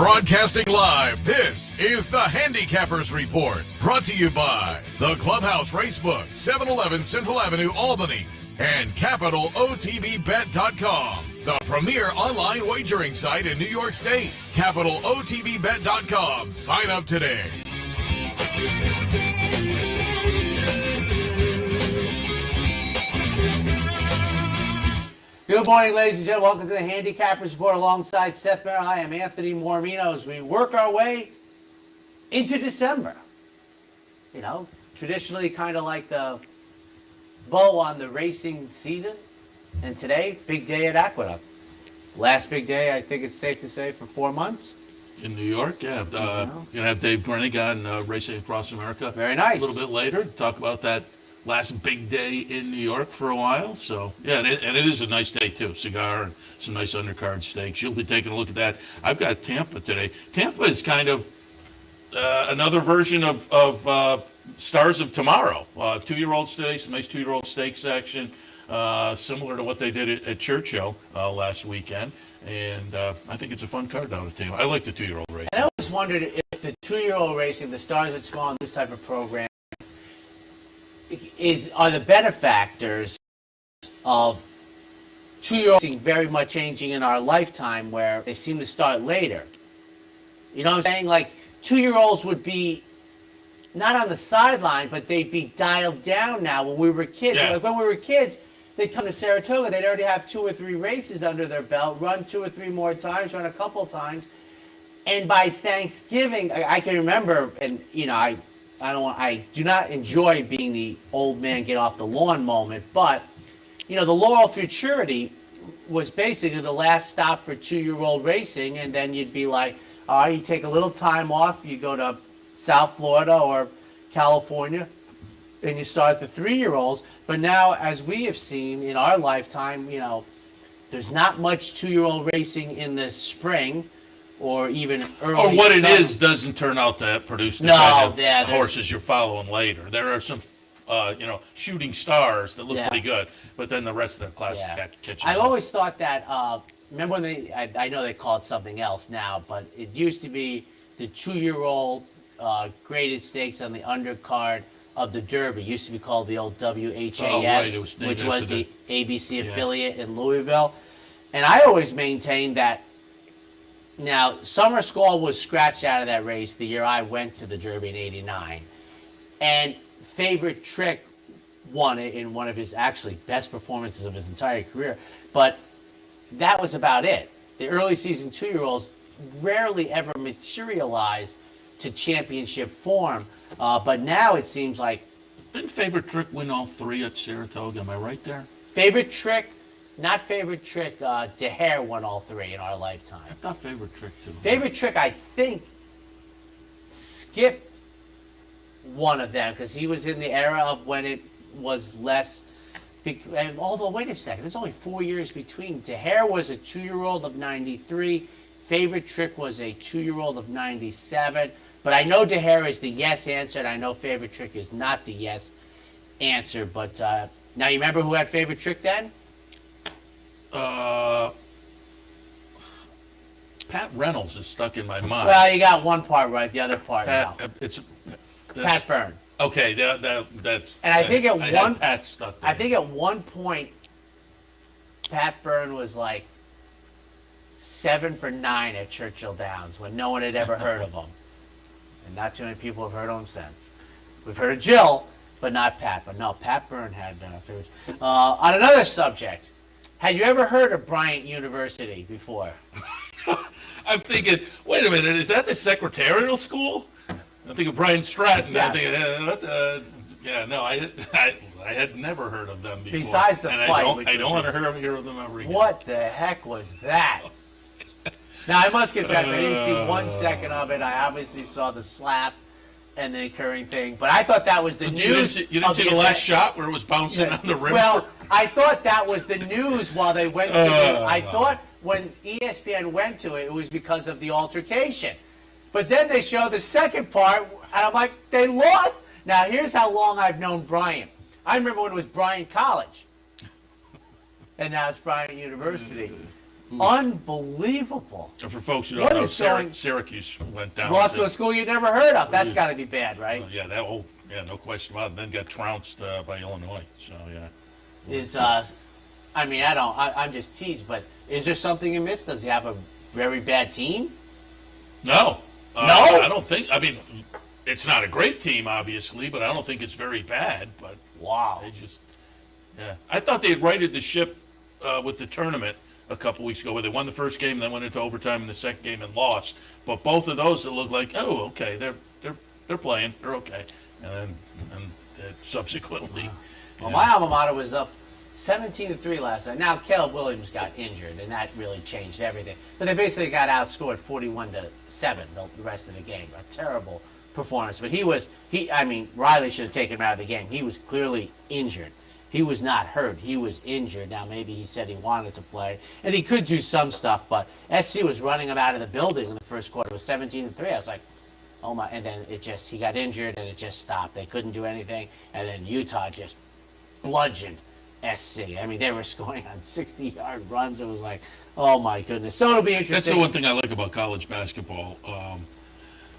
Broadcasting live, this is the Handicappers Report, brought to you by the Clubhouse Racebook, 711 Central Avenue, Albany, and CapitalOTBBet.com, the premier online wagering site in New York State. CapitalOTBBet.com. Sign up today. Good morning, ladies and gentlemen. Welcome to the Handicappers Report alongside Seth Merrow. I am Anthony Mormino as we work our way into December. You know, traditionally kind of like the bow on the racing season. And today, big day at Aqueduct. Last big day, I think it's safe to say, for 4 months. In New York, yeah. You're going to have Dave Brennig on Racing Across America. Very nice. A little bit later, talk about that last big day in New York for a while. So, yeah, and it is a nice day, too. Cigar and some nice undercard steaks. You'll be taking a look at that. I've got Tampa today. Tampa is kind of another version of Stars of Tomorrow. 2-year-olds today, some nice 2-year-old steaks action, similar to what they did at Churchill last weekend. And I think it's a fun card down at Tampa. I like the 2-year-old race. I always wondered if the 2-year-old racing, the Stars that's gone this type of program, are the benefactors of 2-year-olds very much changing in our lifetime, where they seem to start later. You know what I'm saying? Like, 2-year-olds would be not on the sideline, but they'd be dialed down now when we were kids. Yeah. Like when we were kids, they'd come to Saratoga, they'd already have 2 or 3 races under their belt, run 2 or 3 more times, run a couple times. And by Thanksgiving, I can remember, and you know, I do not enjoy being the old man get off the lawn moment, but you know, the Laurel Futurity was basically the last stop for 2-year-old racing, and then you'd be like, all right, you take a little time off, you go to South Florida or California, and you start the 3-year-olds. But now, as we have seen in our lifetime, you know, there's not much 2-year-old racing in the spring or even early Or what summer. it is doesn't turn out to produce the kind of horses you're following later. There are some, shooting stars that look pretty good, but then the rest of the class catches I've up. always thought that, remember when I know they call it something else now, but it used to be the 2-year-old graded stakes on the undercard of the Derby. It used to be called the old WHAS, which was the ABC affiliate in Louisville. And I always maintained that. Now, Summer Skull was scratched out of that race the year I went to the Derby in '89. And Favorite Trick won it in one of his actually best performances of his entire career. But that was about it. The early season 2-year-olds rarely ever materialized to championship form. But now it seems like... Didn't Favorite Trick win all 3 at Saratoga? Am I right there? Favorite Trick... Not Favorite Trick, DeHare won all 3 in our lifetime. I thought Favorite Trick too. Favorite Trick, I think, skipped one of them because he was in the era of when it was less. Although, wait a second, there's only 4 years between. DeHare was a 2-year-old of 93. Favorite Trick was a 2-year-old of 97. But I know DeHare is the yes answer, and I know Favorite Trick is not the yes answer. But now, you remember who had Favorite Trick then? Pat Reynolds is stuck in my mind. Well, you got one part right, the other part now. Pat Byrne. Okay, that's. And I think Pat stuck there. I think at one point, Pat Byrne was like 7 for 9 at Churchill Downs when no one had ever heard of him, and not too many people have heard of him since. We've heard of Jill, but not Pat. But no, Pat Byrne had favorites. On another subject. Had you ever heard of Bryant University before? I'm thinking, wait a minute, is that the secretarial school? I'm thinking Brian Stratton. Yeah. I'm thinking, I had never heard of them before. Besides the and fight, I don't want to hear of them ever again. What the heck was that? Now, I must confess, I didn't see 1 second of it. I obviously saw the slap and the occurring thing, but I thought that was the news. You didn't see the last shot where it was bouncing on the rim? Well, I thought that was the news while they went to it. I thought when ESPN went to it, it was because of the altercation. But then they show the second part, and I'm like, they lost? Now, here's how long I've known Bryant. I remember when it was Bryant College. And now it's Bryant University. Unbelievable. And for folks who What don't know, is going- Syracuse went down. Lost to a school you'd never heard of. That's got to be bad, right? Yeah, no question about it. Then got trounced by Illinois. So yeah. I'm just teased, but is there something amiss? Does he have a very bad team? No. No? I don't think. I mean, it's not a great team, obviously, but I don't think it's very bad. But Wow. they just, yeah. I thought they had righted the ship with the tournament a couple weeks ago, where they won the first game, then went into overtime in the second game and lost. But both of those, it looked like, oh, okay, they're playing, they're okay, and subsequently. Well, my alma mater was up 17-3 last night. Now Caleb Williams got injured, and that really changed everything. But they basically got outscored 41-7 the rest of the game. A terrible performance. But Riley should have taken him out of the game. He was clearly injured. He was not hurt. He was injured. Now, maybe he said he wanted to play, and he could do some stuff, but SC was running him out of the building in the first quarter. It was 17-3. I was like, oh my, and then he got injured, and it just stopped. They couldn't do anything, and then Utah just bludgeoned SC. I mean, they were scoring on 60-yard runs. It was like, oh my goodness. So it'll be interesting. That's the one thing I like about college basketball.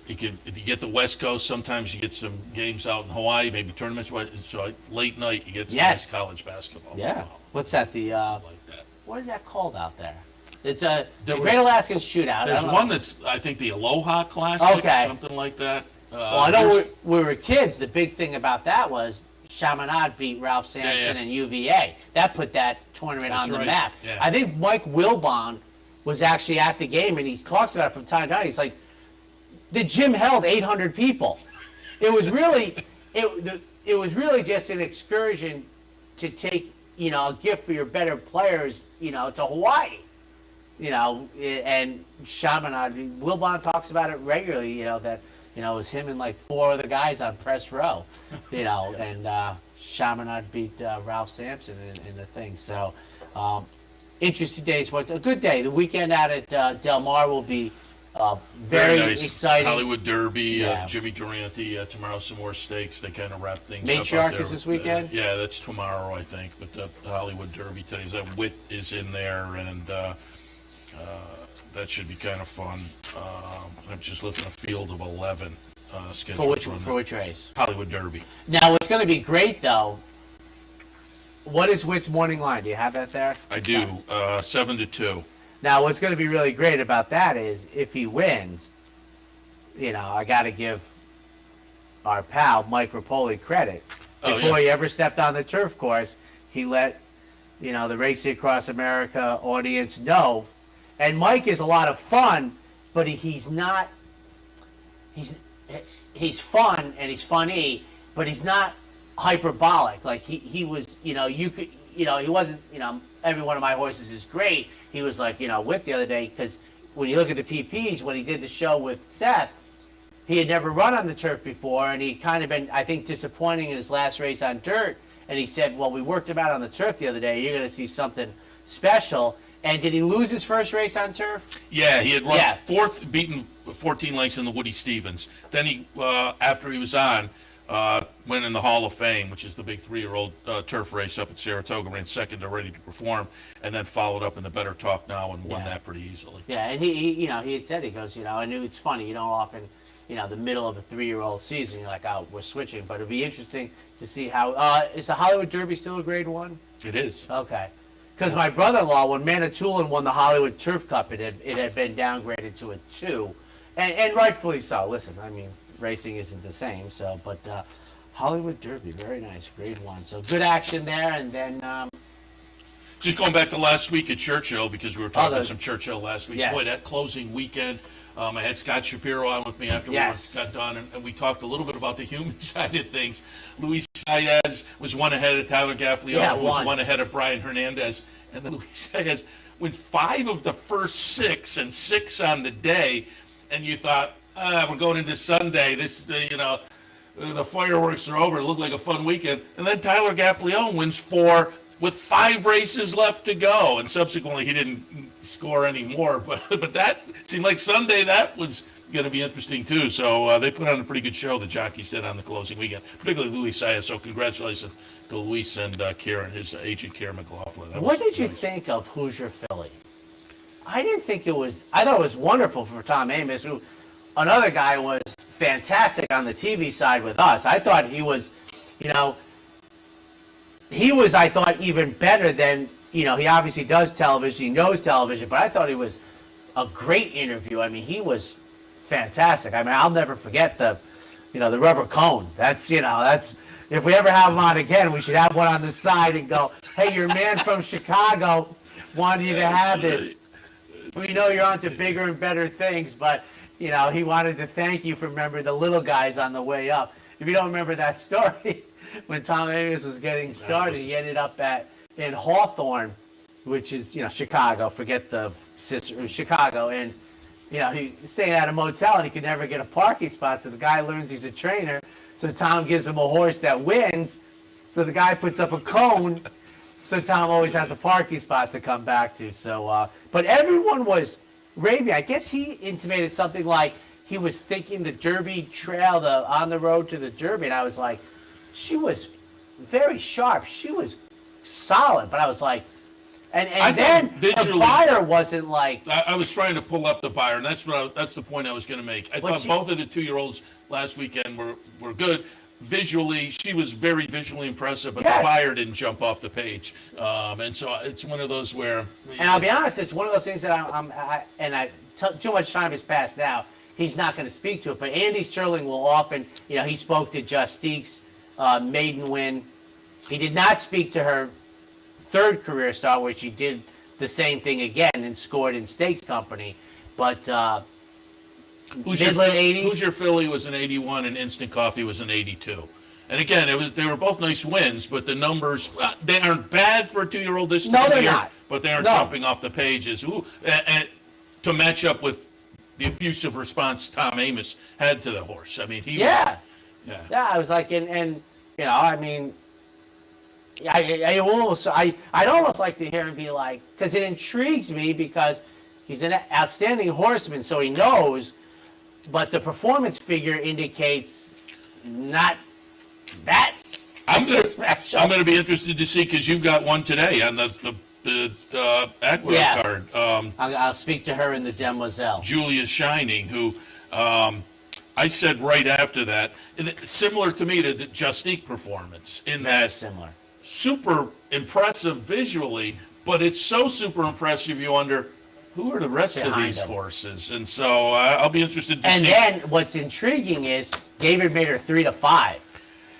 If you get the West Coast, sometimes you get some games out in Hawaii, maybe tournaments. So late night, you get some nice college basketball. Yeah. What's that? I like that. What is that called out there? It's the Great Alaskan Shootout. There's one that's, I think, the Aloha Classic, something like that. Well, I know when we were kids, the big thing about that was Chaminade beat Ralph Sampson and UVA. That put that tournament on the map. Yeah. I think Mike Wilbon was actually at the game, and he talks about it from time to time. He's like, the gym held 800 people. It was really, it was really just an excursion to take, a gift for your better players, to Hawaii. And Chaminade, Wilbon talks about it regularly, that, it was him and like four other guys on press row, and Chaminade beat Ralph Sampson in the thing. So, interesting days. What's a good day? The weekend out at Del Mar will be very nice. Exciting. Hollywood Derby, Jimmy Durante, tomorrow some more stakes. They kind of wrap things up. Matriarch is this weekend? Yeah, that's tomorrow, I think. But the Hollywood Derby today, that Witt is in there, and that should be kind of fun. I'm just looking at a field of 11 scheduled. For which race? Hollywood Derby. Now, what's going to be great, though, what is Witt's morning line? Do you have that there? I do, 7-2. Now, what's going to be really great about that is if he wins, I got to give our pal Mike Rapoli credit. Before he ever stepped on the turf course, he let, the Racing Across America audience know. And Mike is a lot of fun, but he's not. He's fun and he's funny, but he's not hyperbolic. Like he was, you could, he wasn't, every one of my horses is great. He was like, Witt the other day, because when you look at the PPs, when he did the show with Seth, he had never run on the turf before, and he'd kind of been, I think, disappointing in his last race on dirt. And he said, well, we worked him out on the turf the other day. You're going to see something special. And did he lose his first race on turf? Yeah, he had run fourth, beaten 14 lengths in the Woody Stevens. Then he, after he was on, went in the Hall of Fame, which is the big 3-year-old turf race up at Saratoga, ran second to Ready to Perform, and then followed up in the Better Talk Now and won that pretty easily. Yeah, and he had said, he goes, I knew it's funny, you don't often, the middle of a 3-year-old season, you're like, oh, we're switching, but it'd be interesting to see how, is the Hollywood Derby still a grade 1? It is. Okay. Because my brother-in-law, when Manitoulin won the Hollywood Turf Cup, it had been downgraded to a 2, and rightfully so. Listen, racing isn't the same, but Hollywood Derby, very nice, grade 1. So good action there, and then just going back to last week at Churchill, because we were talking about some Churchill last week. Yes. Boy, that closing weekend. I had Scott Shapiro on with me after we got done, and we talked a little bit about the human side of things. Luis Saez was one ahead of Tyler Gaffalione, who was one ahead of Brian Hernandez. And then Luis Saez went 5 of the first 6 and 6 on the day, and you thought, we're going into Sunday. This, the fireworks are over. It looked like a fun weekend. And then Tyler Gaffalione wins 4 with 5 races left to go, and subsequently he didn't score any more. But that seemed like Sunday. That was going to be interesting too. So they put on a pretty good show. The jockeys did on the closing weekend, particularly Luis Saez. So congratulations to Luis and Karen, his agent Karen McLaughlin. What did you think of Hoosier Philly? I didn't think it was. I thought it was wonderful for Tom Amoss, who another guy was fantastic on the TV side with us. I thought he was, I thought, even better than, he obviously does television, he knows television, but I thought he was a great interview. I mean, he was fantastic. I mean, I'll never forget the rubber cone. That's, if we ever have him on again, we should have one on the side and go, hey, your man from Chicago wanted you to have this. We know you're on to bigger and better things, but, he wanted to thank you for remembering the little guys on the way up. If you don't remember that story, when Tom Amoss was getting started, he ended up in Hawthorne, which is, Chicago, forget the sister, Chicago, and, he's staying at a motel and he could never get a parking spot, so the guy learns he's a trainer, so Tom gives him a horse that wins, so the guy puts up a cone, so Tom always has a parking spot to come back to. So, but everyone was raving. I guess he intimated something like he was thinking the Derby trail, on the road to the Derby, and I was like, she was very sharp. She was solid, but I was like, and then her buyer wasn't like. I was trying to pull up the buyer, and that's the point I was going to make. I thought both of the 2-year-olds last weekend were good. Visually, she was very visually impressive, but the buyer didn't jump off the page, and so it's one of those where. And I'll be honest, it's one of those things that too much time has passed now. He's not going to speak to it, but Andy Sterling will often, he spoke to Justique's maiden win. He did not speak to her third career start, where she did the same thing again and scored in Stakes Company, but. Who's Your Filly was an 81 and Instant Coffee was an 82. And again, they were both nice wins, but the numbers, they aren't bad for a 2-year-old this time of year, not. But they aren't jumping off the pages. And to match up with the effusive response Tom Amoss had to the horse. I mean, Yeah, I was like, I'd almost like to hear him be like, because it intrigues me because he's an outstanding horseman, so he knows. But the performance figure indicates not that. I'm going to be interested to see, because you've got one today on the Aqueduct card. I'll speak to her in the Demoiselle. Julia Shining, who I said right after that, similar to me to the Justique performance. Very similar. Super impressive visually, but it's so super impressive you wonder, who are the rest of these horses? And so I'll be interested to see. And then what's intriguing is David made her 3-5.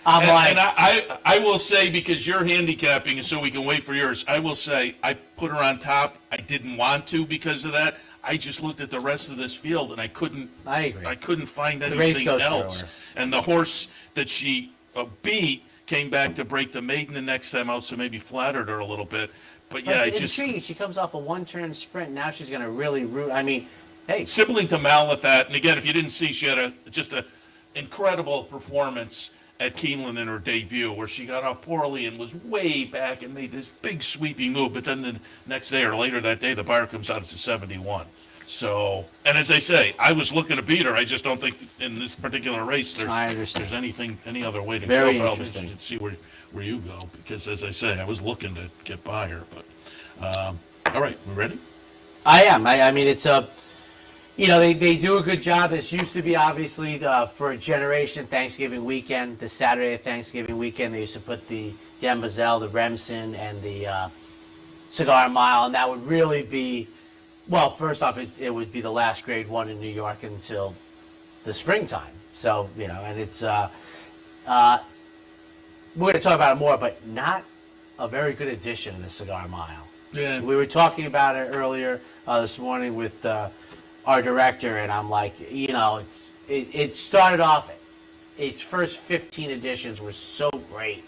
I will say, because you're handicapping, and so we can wait for yours, I will say I put her on top. I didn't want to because of that. I just looked at the rest of this field and I couldn't. I agree. I couldn't find anything else. And the horse that she beat came back to break the maiden the next time out, so maybe flattered her a little bit. But yeah, it's intriguing. She comes off a one-turn sprint. Now she's going to really root. I mean, hey. Sibling to Malathat. And again, if you didn't see, she had just an incredible performance at Keeneland in her debut, where she got off poorly and was way back and made this big sweeping move. But then the next day or later that day, the buyer comes out as a 71. So, and as I say, I was looking to beat her. I just don't think in this particular race there's any other way to go. Very but interesting. I'll be interested to see where you go, because as I say, I was looking to get by her. But all right, we ready? I am. I mean, it's a. They do a good job. This used to be, obviously, for a generation, Thanksgiving weekend, the Saturday of Thanksgiving weekend, they used to put the Demoiselle, the Remsen, and the Cigar Mile, and that would really be, well, first off, it would be the last grade one in New York until the springtime. So, and it's, we're going to talk about it more, but not a very good addition to the Cigar Mile. Yeah. We were talking about it earlier this morning with our director, and I'm like, it started off, its first 15 editions were so great,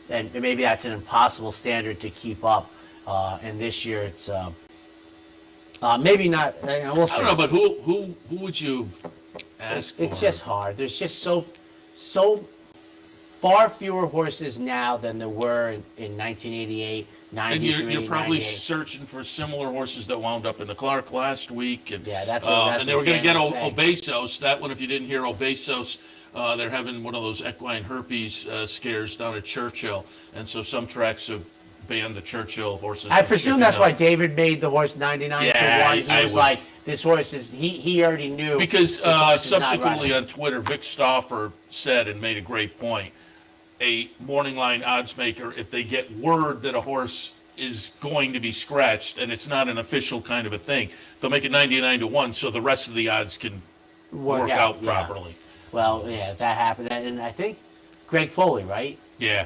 and maybe that's an impossible standard to keep up. And this year, it's maybe not. We'll see. I don't know, but who would you ask for? It's just hard. There's just so far fewer horses now than there were in 1988. And you're probably searching for similar horses that wound up in the Clark last week. And, yeah, that's and they were going to get Obesos. That one, if you didn't hear Obesos, they're having one of those equine herpes scares down at Churchill. And so some tracks have ban the Churchill horses. I from presume shipping that's out. why David made the horse 99 Yeah, to 1. He I was would. like, this horse is, he already knew. Because this horse is not subsequently running. on Twitter, Vic Stauffer said and made a great point. A morning line odds maker, if they get word that a horse is going to be scratched and it's not an official kind of a thing, they'll make it 99 to 1 so the rest of the odds can work out yeah. properly. Well, yeah, that happened. And I think Greg Foley, right? Yeah.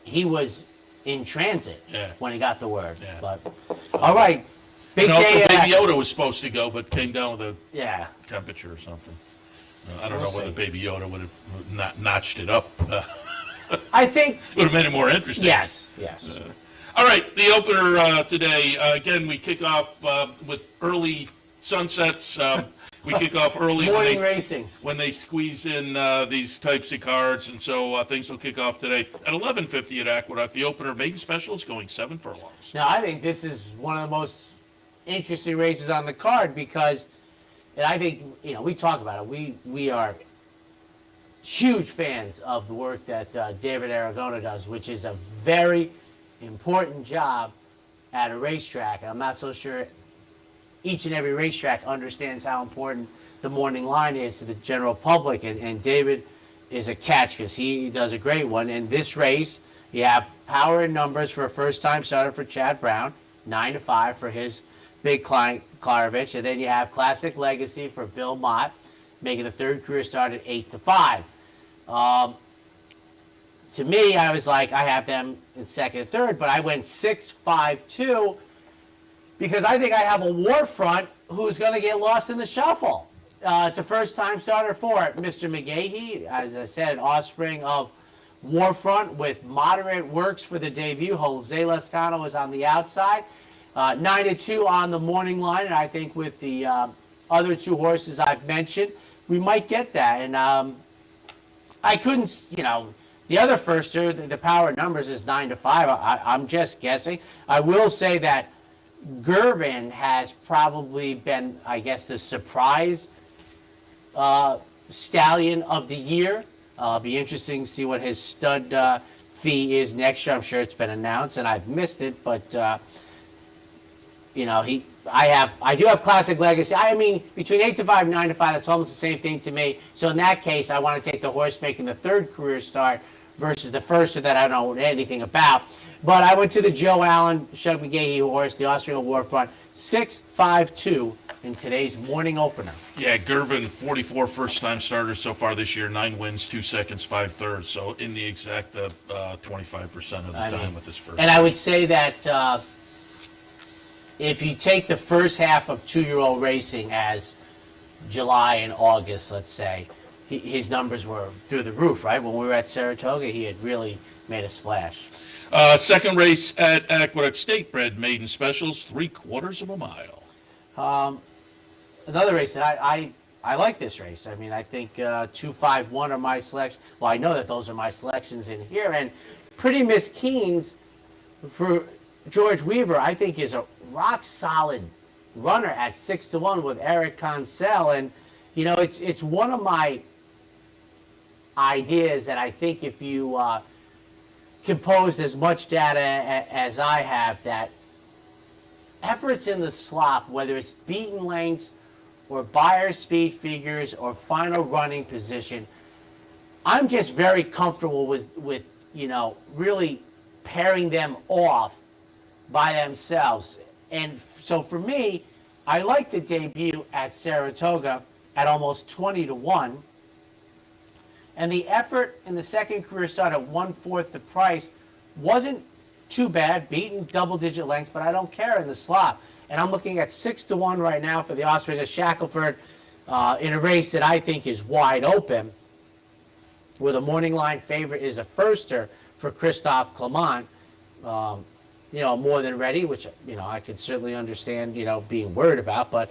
He was in transit when he got the word. Yeah. But all right. Big And also, day. Baby Yoda was supposed to go, but came down with yeah. a temperature or something. I don't We'll know whether see. Baby Yoda would have not notched it up. I think Would have made it more interesting. yes. All right, the opener today. Again, we kick off with early sunsets. We kick off early Morning racing. when they squeeze in these types of cards, and so things will kick off today at 11:50 at Aqueduct. The opener maiden special is going 7 furlongs. Now, I think this is one of the most interesting races on the card because, and I think, we talk about it. We are huge fans of the work that David Aragona does, which is a very important job at a racetrack. I'm not so sure each and every racetrack understands how important the morning line is to the general public, and David is a catch because he does a great one. In this race, you have power and numbers for a first-time starter for Chad Brown, 9 to 5 for his big client Klarovich, and then you have Classic Legacy for Bill Mott, making the third career start at 8 to 5. To me, I was like, I have them in second and third, but I went 6, 5, 2 because I think I have a Warfront who's going to get lost in the shuffle. It's a first-time starter for Mr. McGahee, as I said, an offspring of Warfront with moderate works for the debut. Jose Lascano is on the outside. 9 to 2 on the morning line, and I think with the other two horses I've mentioned, we might get that. And I couldn't, the other firster, the power numbers is 9 to 5. I'm just guessing. I will say that Gervin has probably been, I guess, the surprise stallion of the year. Be interesting to see what his stud fee is next year. I'm sure it's been announced and I've missed it, but I do have Classic Legacy. I mean, between 8 to 5 and 9 to 5, that's almost the same thing to me. So in that case, I want to take the horse making the third career start versus the first that I don't know anything about. But I went to the Joe Allen, Shug McGahee horse, the Austrian Warfront, 6-5-2 in today's morning opener. Yeah, Gervin, 44 first-time starters so far this year, 9 wins, 2 seconds, 5 thirds. So in the exact 25% of the time with this first. And I would say that if you take the first half of 2-year-old racing as July and August, let's say, his numbers were through the roof, right? When we were at Saratoga, he had really made a splash. Second race at Aqueduct, Statebred maiden specials, 3/4 of a mile. Another race that I like this race. I mean, I think 2, 5, 1 are my selection. Well, I know that those are my selections in here. And Pretty Miss Keynes for George Weaver, I think, is a rock solid runner at 6 to 1 with Eric Consell. And, it's one of my ideas that I think if you composed as much data as I have, that efforts in the slop, whether it's beaten lengths or buyer speed figures or final running position, I'm just very comfortable with really pairing them off by themselves. And so for me, I like the debut at Saratoga at almost 20 to 1. And the effort in the second career start at 1/4 the price wasn't too bad, beaten double-digit lengths, but I don't care in the slot. And I'm looking at 6 to 1 right now for the offspring of Shackelford in a race that I think is wide open, where the morning line favorite is a firster for Christophe Clement. More than ready, which, I can certainly understand, being worried about, but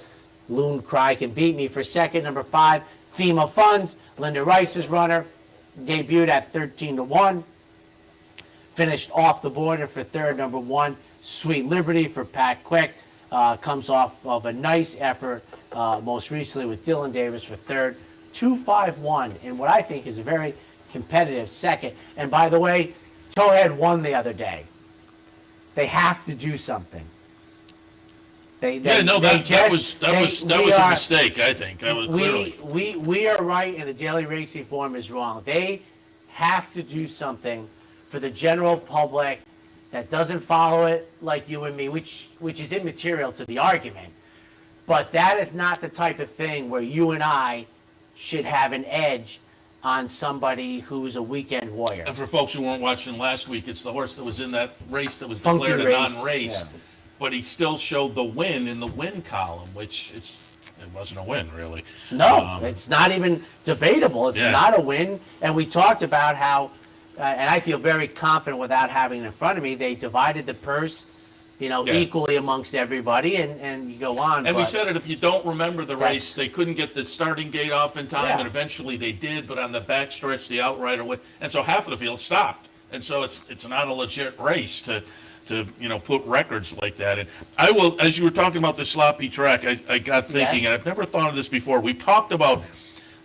Loon Cry can beat me for second. Number 5, FEMA Funds, Linda Rice's runner, debuted at 13 to 1. Finished off the board, and for third, number 1, Sweet Liberty for Pat Quick. Comes off of a nice effort, most recently with Dylan Davis for third. 2-5-1 in what I think is a very competitive second. And by the way, Towhead won the other day. they have to do something. That was a mistake. I think that was clearly. We are right, and the Daily Racing Form is wrong. They have to do something for the general public that doesn't follow it like you and me, which is immaterial to the argument. But that is not the type of thing where you and I should have an edge on somebody who's a weekend warrior. And for folks who weren't watching last week, it's the horse that was in that race that was Funky declared race, a non-race. yeah. But he still showed the win in the win column, which it wasn't a win, really. No, it's not even debatable. It's not a win. And we talked about how, and I feel very confident without having it in front of me, they divided the purse, equally amongst everybody, and you go on. And we said it, if you don't remember the race, That's- they couldn't get the starting gate off in time, Yeah. and eventually they did, but on the backstretch, the outrider went, and so half of the field stopped. And so it's not a legit race to put records like that. And I will, as you were talking about the sloppy track, I got thinking, Yes. and I've never thought of this before. We've talked about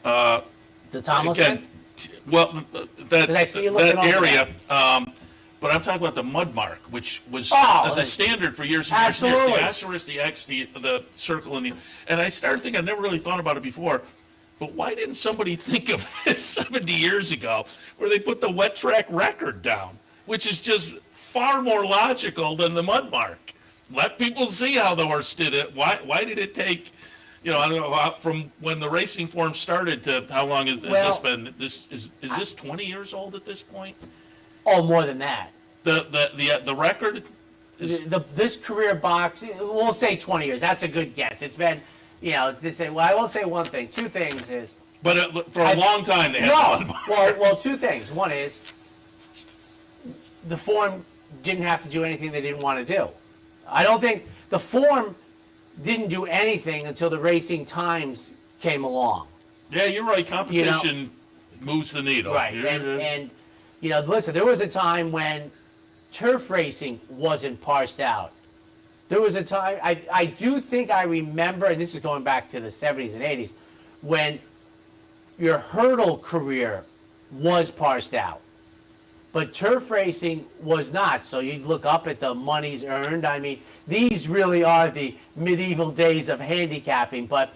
the Tomlinson. that I see you looking over area. But I'm talking about the mud mark, which was Oh, the standard for years and years and years. absolutely. The asterisk, the X, the circle, and I started thinking, I never really thought about it before. But why didn't somebody think of this 70 years ago, where they put the wet track record down, which is just far more logical than the mud mark? Let people see how the horse did it. Why did it take, I don't know, from when the racing form started to how long has this been? Is this 20 years old at this point? Oh, more than that. The record is, This career box, we'll say 20 years. That's a good guess. It's been, I will say one thing. Two things is. but for a long time they had the mud mark. Well, two things. One is the form didn't have to do anything they didn't want to do. I don't think the form didn't do anything until the Racing Times came along. Yeah, you're right. Competition moves the needle. Right. And listen, there was a time when turf racing wasn't parsed out. There was a time, I do think I remember, and this is going back to the 70s and 80s, when your hurdle career was parsed out. But turf racing was not. So you'd look up at the monies earned. I mean, these really are the medieval days of handicapping, but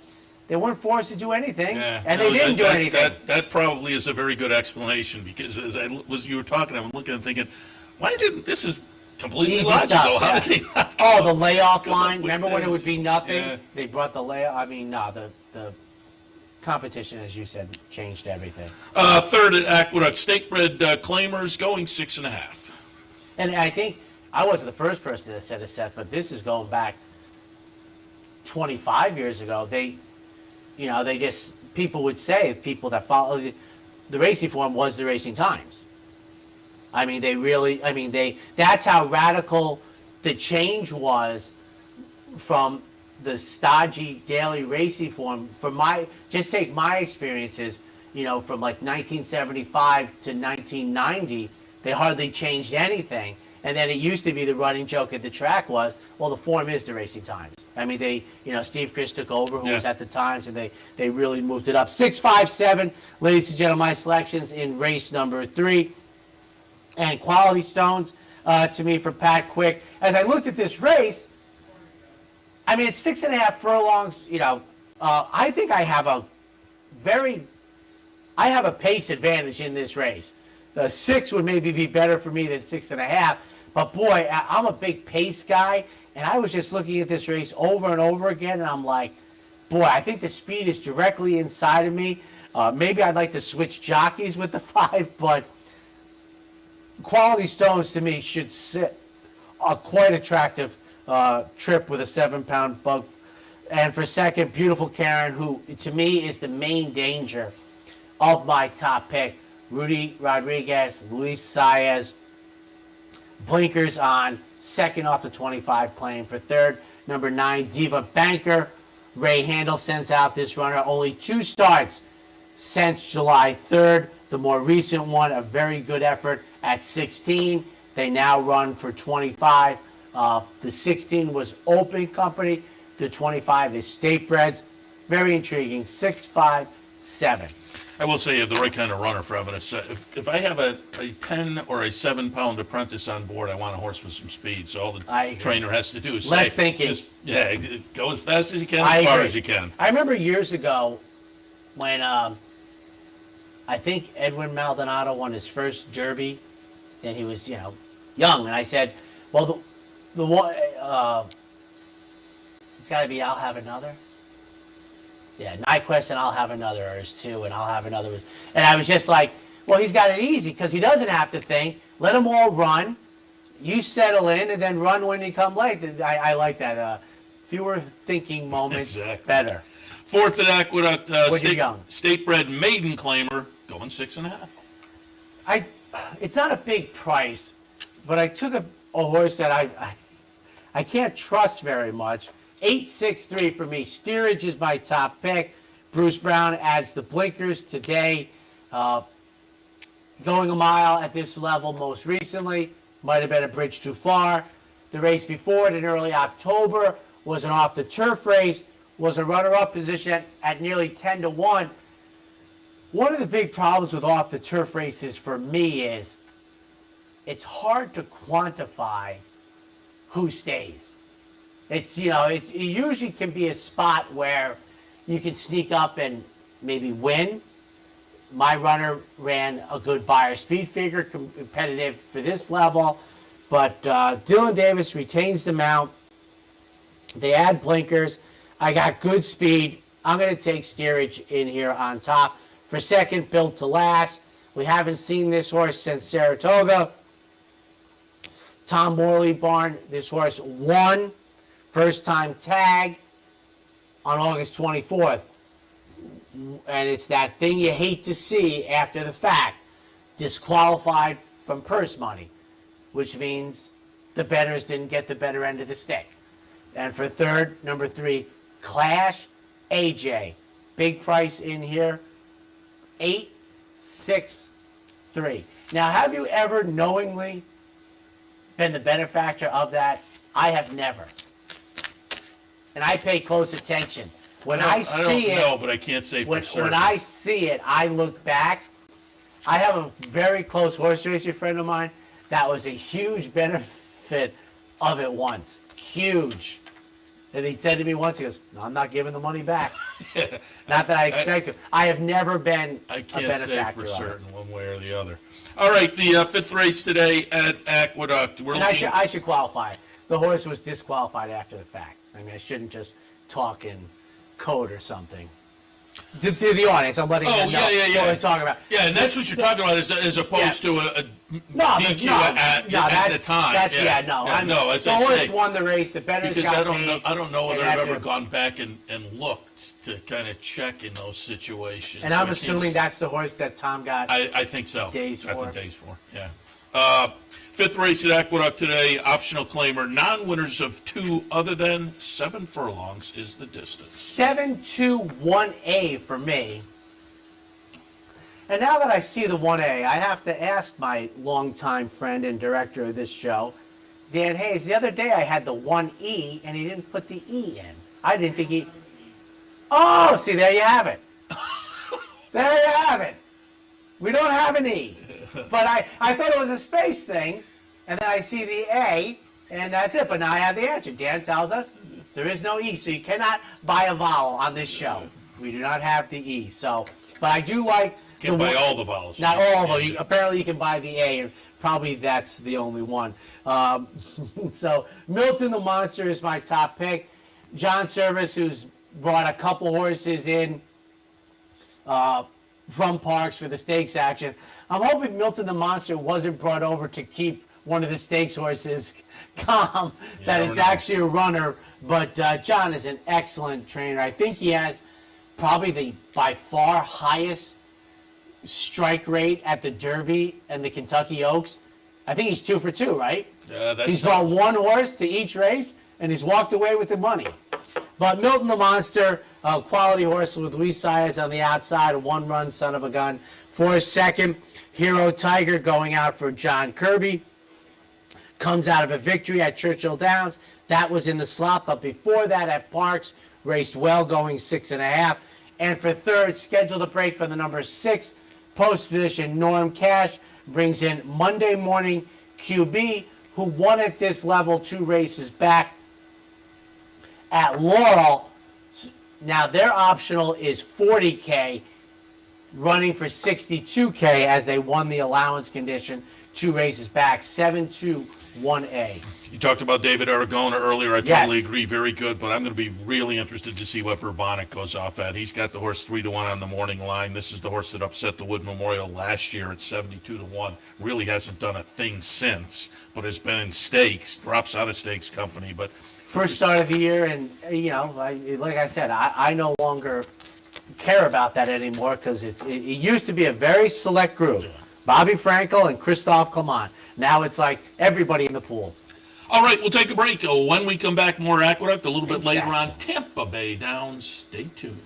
they weren't forced to do anything, and they didn't do anything. That probably is a very good explanation, because as you were talking, I'm looking and thinking, why didn't this is completely Easy logical? stuff, How yeah. did they not Oh, the layoff come up line. with Remember when it this? would be nothing? Yeah. They brought the layoff. I mean, no, the competition, as you said, changed everything. Third at Aqueduct, stakebred claimers going 6.5. And I think I wasn't the first person that said it, Seth, but this is going back 25 years ago. People would say, people that follow the Racing Form was the Racing Times. I mean, that's how radical the change was from the stodgy Daily Racing Form. Just take my experiences, from like 1975 to 1990, they hardly changed anything. And then it used to be the running joke at the track was, well, the form is the Racing Times. I mean, Steve Chris took over, who was at the Times, and they really moved it up. 6, 5, 7, ladies and gentlemen, my selections in race number 3. And Quality Stones to me for Pat Quick. As I looked at this race, I mean, it's 6.5 furlongs. I think I have a pace advantage in this race. The 6 would maybe be better for me than 6.5. But boy, I'm a big pace guy, and I was just looking at this race over and over again, and I'm like, boy, I think the speed is directly inside of me. Maybe I'd like to switch jockeys with the 5, but Quality Stones to me should sit a quite attractive trip with a 7-pound bug. And for second, Beautiful Karen, who to me is the main danger of my top pick. Rudy Rodriguez, Luis Saez, blinkers on, second off the 25 claim. For third, number 9, Diva Banker. Ray Handel sends out this runner. Only 2 starts since July 3rd. The more recent one, a very good effort at 16. They now run for 25. The 16 was open company. The 25 is state breds. Very intriguing. 6, 5, 7. I will say you have the right kind of runner for having if I have a 10 or a 7-pound apprentice on board, I want a horse with some speed. So all the trainer has to do is less thinking. Just, go as fast as you can, as far as you can. I remember years ago when I think Edwin Maldonado won his first Derby, and he was, young, and I said, well, the one, it's got to be I'll Have Another. Yeah, Nyquist and I'll Have Another, or his two, and I'll Have Another. And I was just like, well, he's got it easy because he doesn't have to think. Let them all run. You settle in and then run when you come late. I like that. Fewer thinking moments, exactly. Better. Fourth at Aqueduct, state bred maiden claimer, going 6.5. It's not a big price, but I took a horse that I can't trust very much. 863 for me. Steerage is my top pick. Bruce Brown adds the blinkers today. Going a mile at this level most recently. Might have been a bridge too far. The race before it in early October was an off-the-turf race. Was a runner-up position at nearly 10-1. One of the big problems with off-the-turf races for me is it's hard to quantify who stays. It usually can be a spot where you can sneak up and maybe win. My runner ran a good buyer speed figure, competitive for this level, but Dylan Davis retains the mount. They add blinkers. I got good speed. I'm going to take Steerage in here on top. For second, Built to Last. We haven't seen this horse since Saratoga. Tom Morley barn. This horse won. First time tag on August 24th. And it's that thing you hate to see after the fact. Disqualified from purse money, which means the bettors didn't get the better end of the stick. And for third, number 3, Clash AJ. Big price in here. 863. Now, have you ever knowingly been the benefactor of that? I have never. And I pay close attention. When I see it, know, but I can't say for certain. When I see it, I look back. I have a very close horse racing friend of mine that was a huge benefit of it once. Huge. And he said to me once, he goes, "No, I'm not giving the money back." Not that I expect to. I have never been I can't a benefactor say for certain one way or the other. All right, the fifth race today at Aqueduct. I should qualify. The horse was disqualified after the fact. I mean, I shouldn't just talk in code or something. To the audience, I'm letting them know what we're talking about. Yeah, and that's what you're talking about, as opposed to a DQ at the time. The horse won the race. The bettors because got I don't know whether I've ever gone back and looked to kind of check in those situations. And I'm assuming that's the horse that Tom got. I think so. Days for. The days for. Yeah. Fifth race at Aqueduct today, optional claimer, non-winners of 2 other than 7 furlongs is the distance. 7-2-1A for me. And now that I see the 1A, I have to ask my longtime friend and director of this show, Dan Hayes. The other day I had the 1E and he didn't put the E in. I didn't think he... Oh, see, there you have it. There you have it. We don't have an E. But I thought it was a space thing, and then I see the A, and that's it. But now I have the answer. Dan tells us there is no E, so you cannot buy a vowel on this show. We do not have the E. So, but I do like... You can buy all the vowels. Not all of them. Apparently you can buy the A, and probably that's the only one. So Milton the Monster is my top pick. John Service, who's brought a couple horses in from Parks for the stakes action. I'm hoping Milton the Monster wasn't brought over to keep one of the stakes horses calm, that it's actually a runner. But John is an excellent trainer. I think he has probably the by far highest strike rate at the Derby and the Kentucky Oaks. I think he's 2 for 2, right? He's brought one horse to each race, and he's walked away with the money. But Milton the Monster, a quality horse with Luis Saez on the outside, a 1-run son of a gun. For a second, Hero Tiger going out for John Kirby. Comes out of a victory at Churchill Downs. That was in the slot, but before that at Parks, raced well, going 6.5. And for third, scheduled to break for the number 6 post position, Norm Cash brings in Monday Morning QB, who won at this level 2 races back at Laurel. Now their optional is $40K, running for $62K as they won the allowance condition 2 races back, 7-2-1A. You talked about David Aragona earlier. I Yes. totally agree. Very good. But I'm going to be really interested to see what Bourbonic goes off at. He's got the horse 3-1 on the morning line. This is the horse that upset the Wood Memorial last year at 72-1. Really hasn't done a thing since, but has been in stakes. Drops out of stakes company. But First start of the year, and like I said, I no longer care about that anymore because it used to be a very select group. Bobby Frankel and Christophe Clement. Now it's like everybody in the pool. all right, we'll take a break. When we come back, more Aqueduct a little bit later Exactly. on. Tampa Bay Downs. Stay tuned.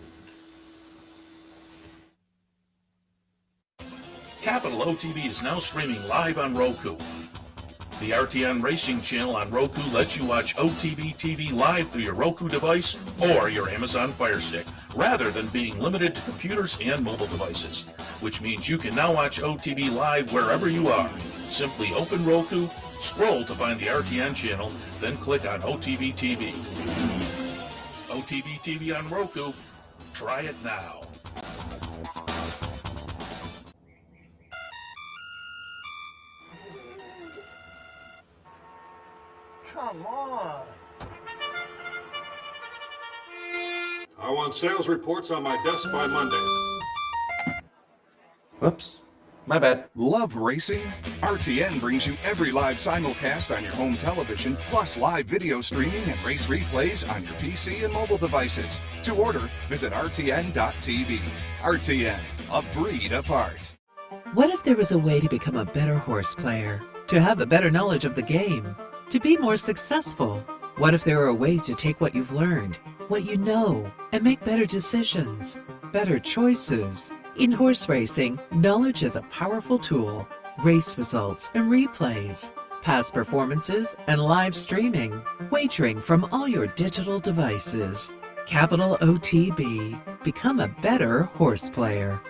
Capital OTB is now streaming live on Roku. The RTN Racing channel on Roku lets you watch OTB TV live through your Roku device or your Amazon Fire Stick, rather than being limited to computers and mobile devices, which means you can now watch OTB live wherever you are. Simply open Roku, scroll to find the RTN channel, then click on OTB TV. OTB TV on Roku. Try it now. Come on. I want sales reports on my desk by Monday. Whoops. My bad. Love racing? RTN brings you every live simulcast on your home television, plus live video streaming and race replays on your PC and mobile devices. To order, visit rtn.tv. RTN, a breed apart. What if there was a way to become a better horse player? To have a better knowledge of the game? To be more successful? What if there were a way to take what you've learned, what you know, and make better decisions, better choices? In horse racing, knowledge is a powerful tool. Race results and replays, past performances and live streaming, wagering from all your digital devices. Capital OTB. Become a better horse player.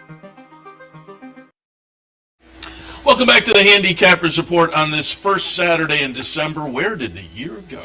Welcome back to the Handicappers Report on this first Saturday in December. Where did the year go?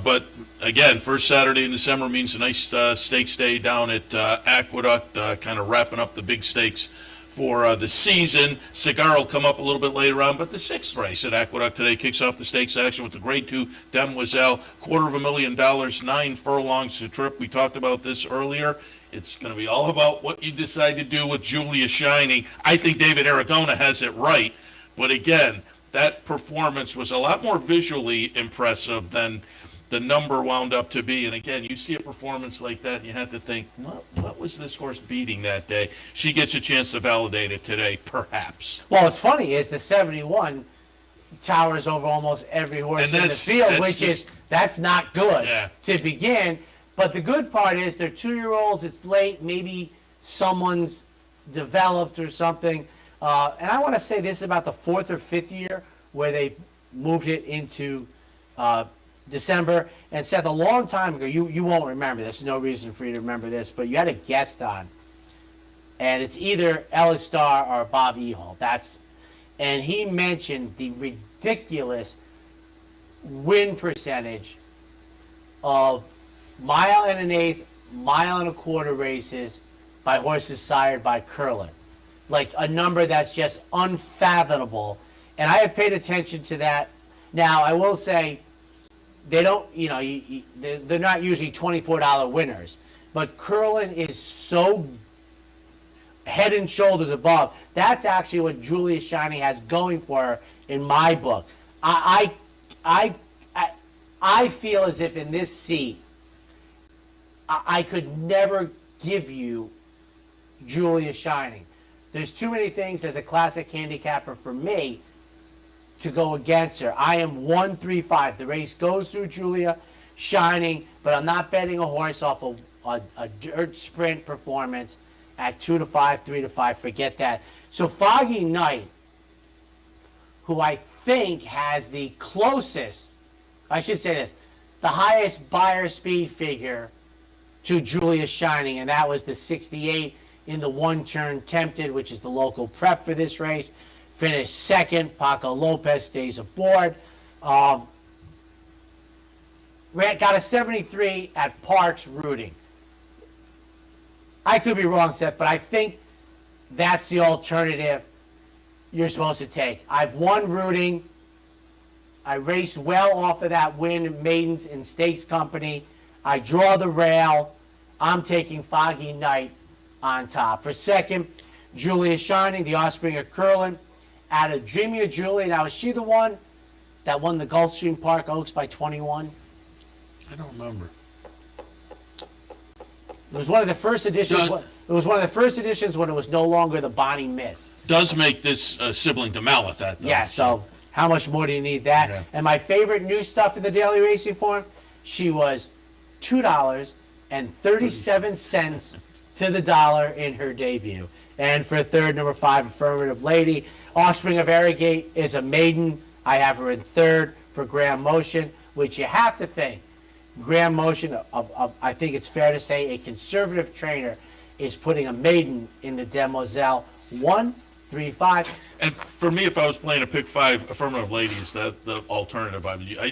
But again, first Saturday in December means a nice stakes day down at Aqueduct, kind of wrapping up the big stakes for the season. Cigar will come up a little bit later on, but the 6th race at Aqueduct today kicks off the stakes action with the Grade 2 Demoiselle, $250,000, 9 furlongs to trip. We talked about this earlier. It's going to be all about what you decide to do with Julia Shining. I think David Aragona has it right, but again, that performance was a lot more visually impressive than the number wound up to be. And again, you see a performance like that, and you have to think, what was this horse beating that day? She gets a chance to validate it today, perhaps. Well, what's funny is the 71 towers over almost every horse in the field, that's not good to begin. But the good part is they're 2-year-olds. It's late. Maybe someone's developed or something. And I want to say this about the 4th or 5th year where they moved it into December. And Seth, a long time ago, you won't remember this. There's no reason for you to remember this, but you had a guest on. And it's either Ellis Starr or Bob Ehol. And he mentioned the ridiculous win percentage of 1 1/8, 1 1/4 races by horses sired by Curler. Like a number that's just unfathomable. And I have paid attention to that. Now, I will say, they don't, they're not usually $24 winners. But Curlin is so head and shoulders above. That's actually what Julia Shining has going for her in my book. I feel as if in this seat, I could never give you Julia Shining. There's too many things as a classic handicapper for me to go against her. I am 1-3-5. The race goes through Julia Shining, but I'm not betting a horse off a dirt sprint performance at 2-5, 3-5. Forget that. So Foggy Night, who I think has the closest, I should say this, the highest buyer speed figure to Julia Shining, and that was the 68 in the one-turn Tempted, which is the local prep for this race. Finished second. Paco Lopez stays aboard. Got a 73 at Parks Rooting. I could be wrong, Seth, but I think that's the alternative you're supposed to take. I've won Rooting. I raced well off of that win in Maidens and Stakes Company. I draw the rail. I'm taking Foggy Night on top. For second, Julia Shining, the offspring of Curlin, out of Dreamier Julie. Now, is she the one that won the Gulfstream Park Oaks by 21? I don't remember. It was one of the first editions. It was one of the first editions when it was no longer the Bonnie Miss. Does make this sibling to Mallet that, though. Yeah, so how much more do you need that? Yeah. And my favorite new stuff in the Daily Racing Form, she was $2.37 to the dollar in her debut. And for third, number 5, Affirmative Lady. Offspring of Arrogate is a maiden. I have her in third for Graham Motion, which you have to think. Graham Motion, I think it's fair to say a conservative trainer is putting a maiden in the Demoiselle 1-3-5. And for me, if I was playing a pick 5, Affirmative Lady is the alternative.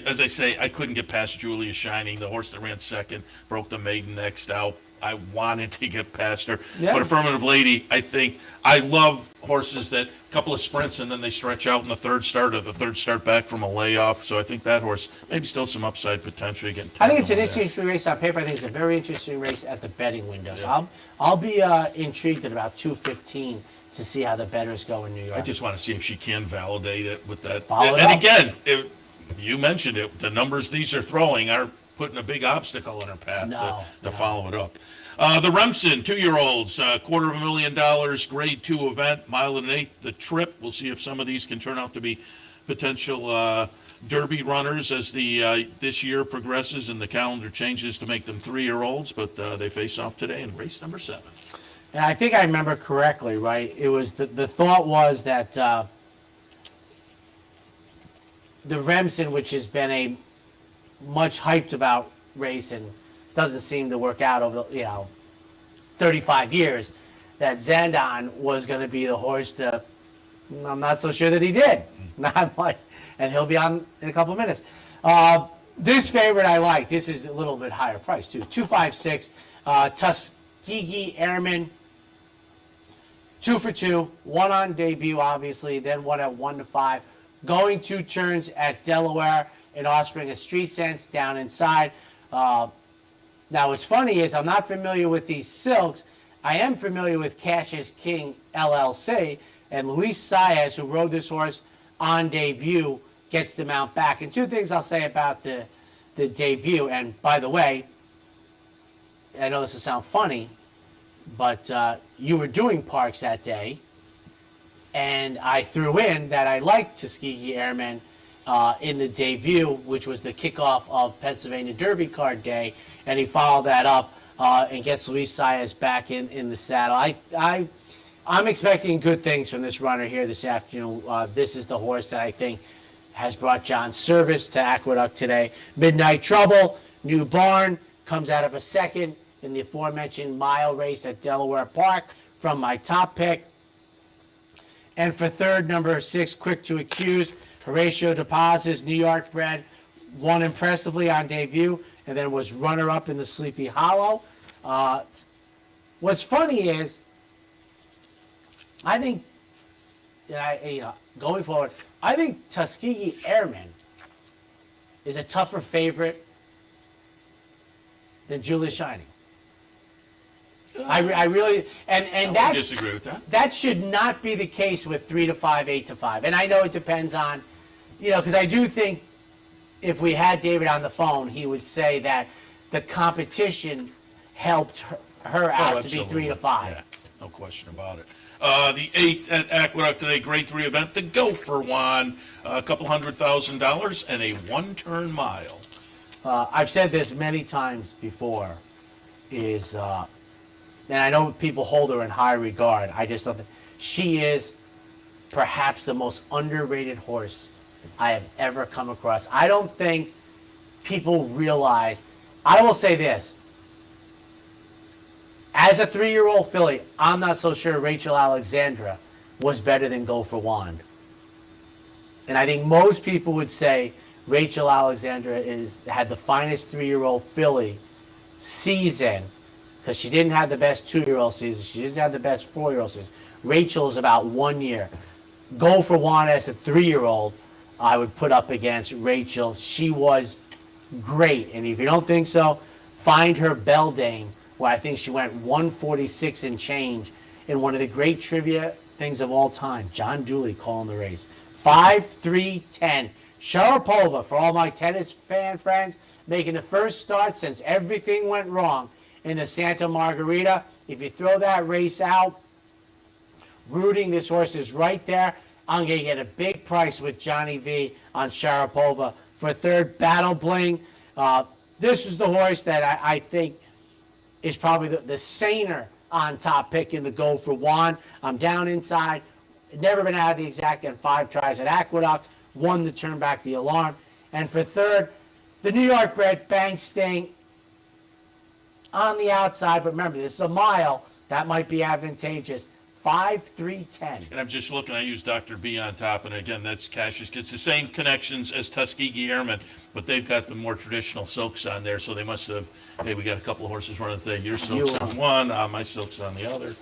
As I say, I couldn't get past Julia Shining, the horse that ran second, broke the maiden next out. I wanted to get past her. Yeah. But Affirmative Lady, I think, I love horses that couple of sprints and then they stretch out in the third start or the third start back from a layoff. So I think that horse, maybe still some upside potential. Again, I think it's an interesting race on paper. I think it's a very interesting race at the betting windows. Yeah. I'll be intrigued at about 2:15 to see how the bettors go in New York. I just want to see if she can validate it with that. Follow it and up. again, you mentioned it. The numbers these are throwing are putting a big obstacle in her path to follow it up. The Remsen 2-year-olds, $250,000 grade 2 event, mile and an eighth. The trip. We'll see if some of these can turn out to be potential Derby runners as the this year progresses and the calendar changes to make them 3-year-olds. But they face off today in race number 7. And I think I remember correctly, right? It was the thought was that the Remsen, which has been a much hyped about race and doesn't seem to work out over 35 years, that Zandon was going to be the horse to. I'm not so sure that he did. And he'll be on in a couple of minutes. This favorite I like. This is a little bit higher price too. 256, Tuskegee Airman. 2 for 2, 1 on debut, obviously, then 1 at 1-5. Going 2 turns at Delaware, an offspring of Street Sense down inside. Now, what's funny is I'm not familiar with these silks. I am familiar with Cash is King LLC, and Luis Saez, who rode this horse on debut, gets the mount back. And 2 things I'll say about the debut. And by the way, I know this will sound funny, but you were doing Parks that day, and I threw in that I liked Tuskegee Airmen in the debut, which was the kickoff of Pennsylvania Derby card day, and he followed that up and gets Luis Saez back in the saddle. I'm expecting good things from this runner here this afternoon. This is the horse that I think has brought John Service to Aqueduct today. Midnight Trouble, new barn, comes out of a second in the aforementioned mile race at Delaware Park from my top pick. And for third, number 6, Quick to Accuse, Horatio DePaz's New York bred, won impressively on debut and then was runner-up in the Sleepy Hollow. What's funny is, I think, going forward, I think Tuskegee Airmen is a tougher favorite than Julia Shining. I really and that disagree with that. That should not be the case with 3 to 5, 8 to 5. And I know it depends on, because I do think if we had David on the phone, he would say that the competition helped her out to be 3 to 5. Yeah, no question about it. The 8th at Aqueduct today, grade 3 event, the Gopher won a couple $100,000 and a 1-turn mile. I've said this many times before, and I know people hold her in high regard. I just don't think she is perhaps the most underrated horse I have ever come across. I don't think people realize. I will say this. As a 3-year-old filly, I'm not so sure Rachel Alexandra was better than Go for Wand. And I think most people would say Rachel Alexandra had the finest 3-year-old filly season, because she didn't have the best 2-year-old season. She didn't have the best 4-year-old season. Rachel is about 1 year. Go for Wand as a 3-year-old, I would put up against Rachel. She was great. And if you don't think so, find her Beldame, where I think she went 146 and change in one of the great trivia things of all time. John Dooley calling the race. 5-3-10. Sharapova, for all my tennis fan friends, making the first start since everything went wrong in the Santa Margarita. If you throw that race out, rooting, this horse is right there. I'm going to get a big price with Johnny V on Sharapova. For third, Battle Bling. This is the horse that I think is probably the saner on top pick in the Go for Wand. I'm down inside. Never been out of the exact in 5 tries at Aqueduct. Won to turn back the alarm. And for third, the New York bred Bang Sting on the outside. But remember, this is a mile. That might be advantageous. 5-3-10. And I'm just looking, I use Dr. B on top, and again, that's Cassius. It's the same connections as Tuskegee Airmen, but they've got the more traditional silks on there, so they must have, hey, we got a couple of horses running today. Your silk's on one, my silk's on the other.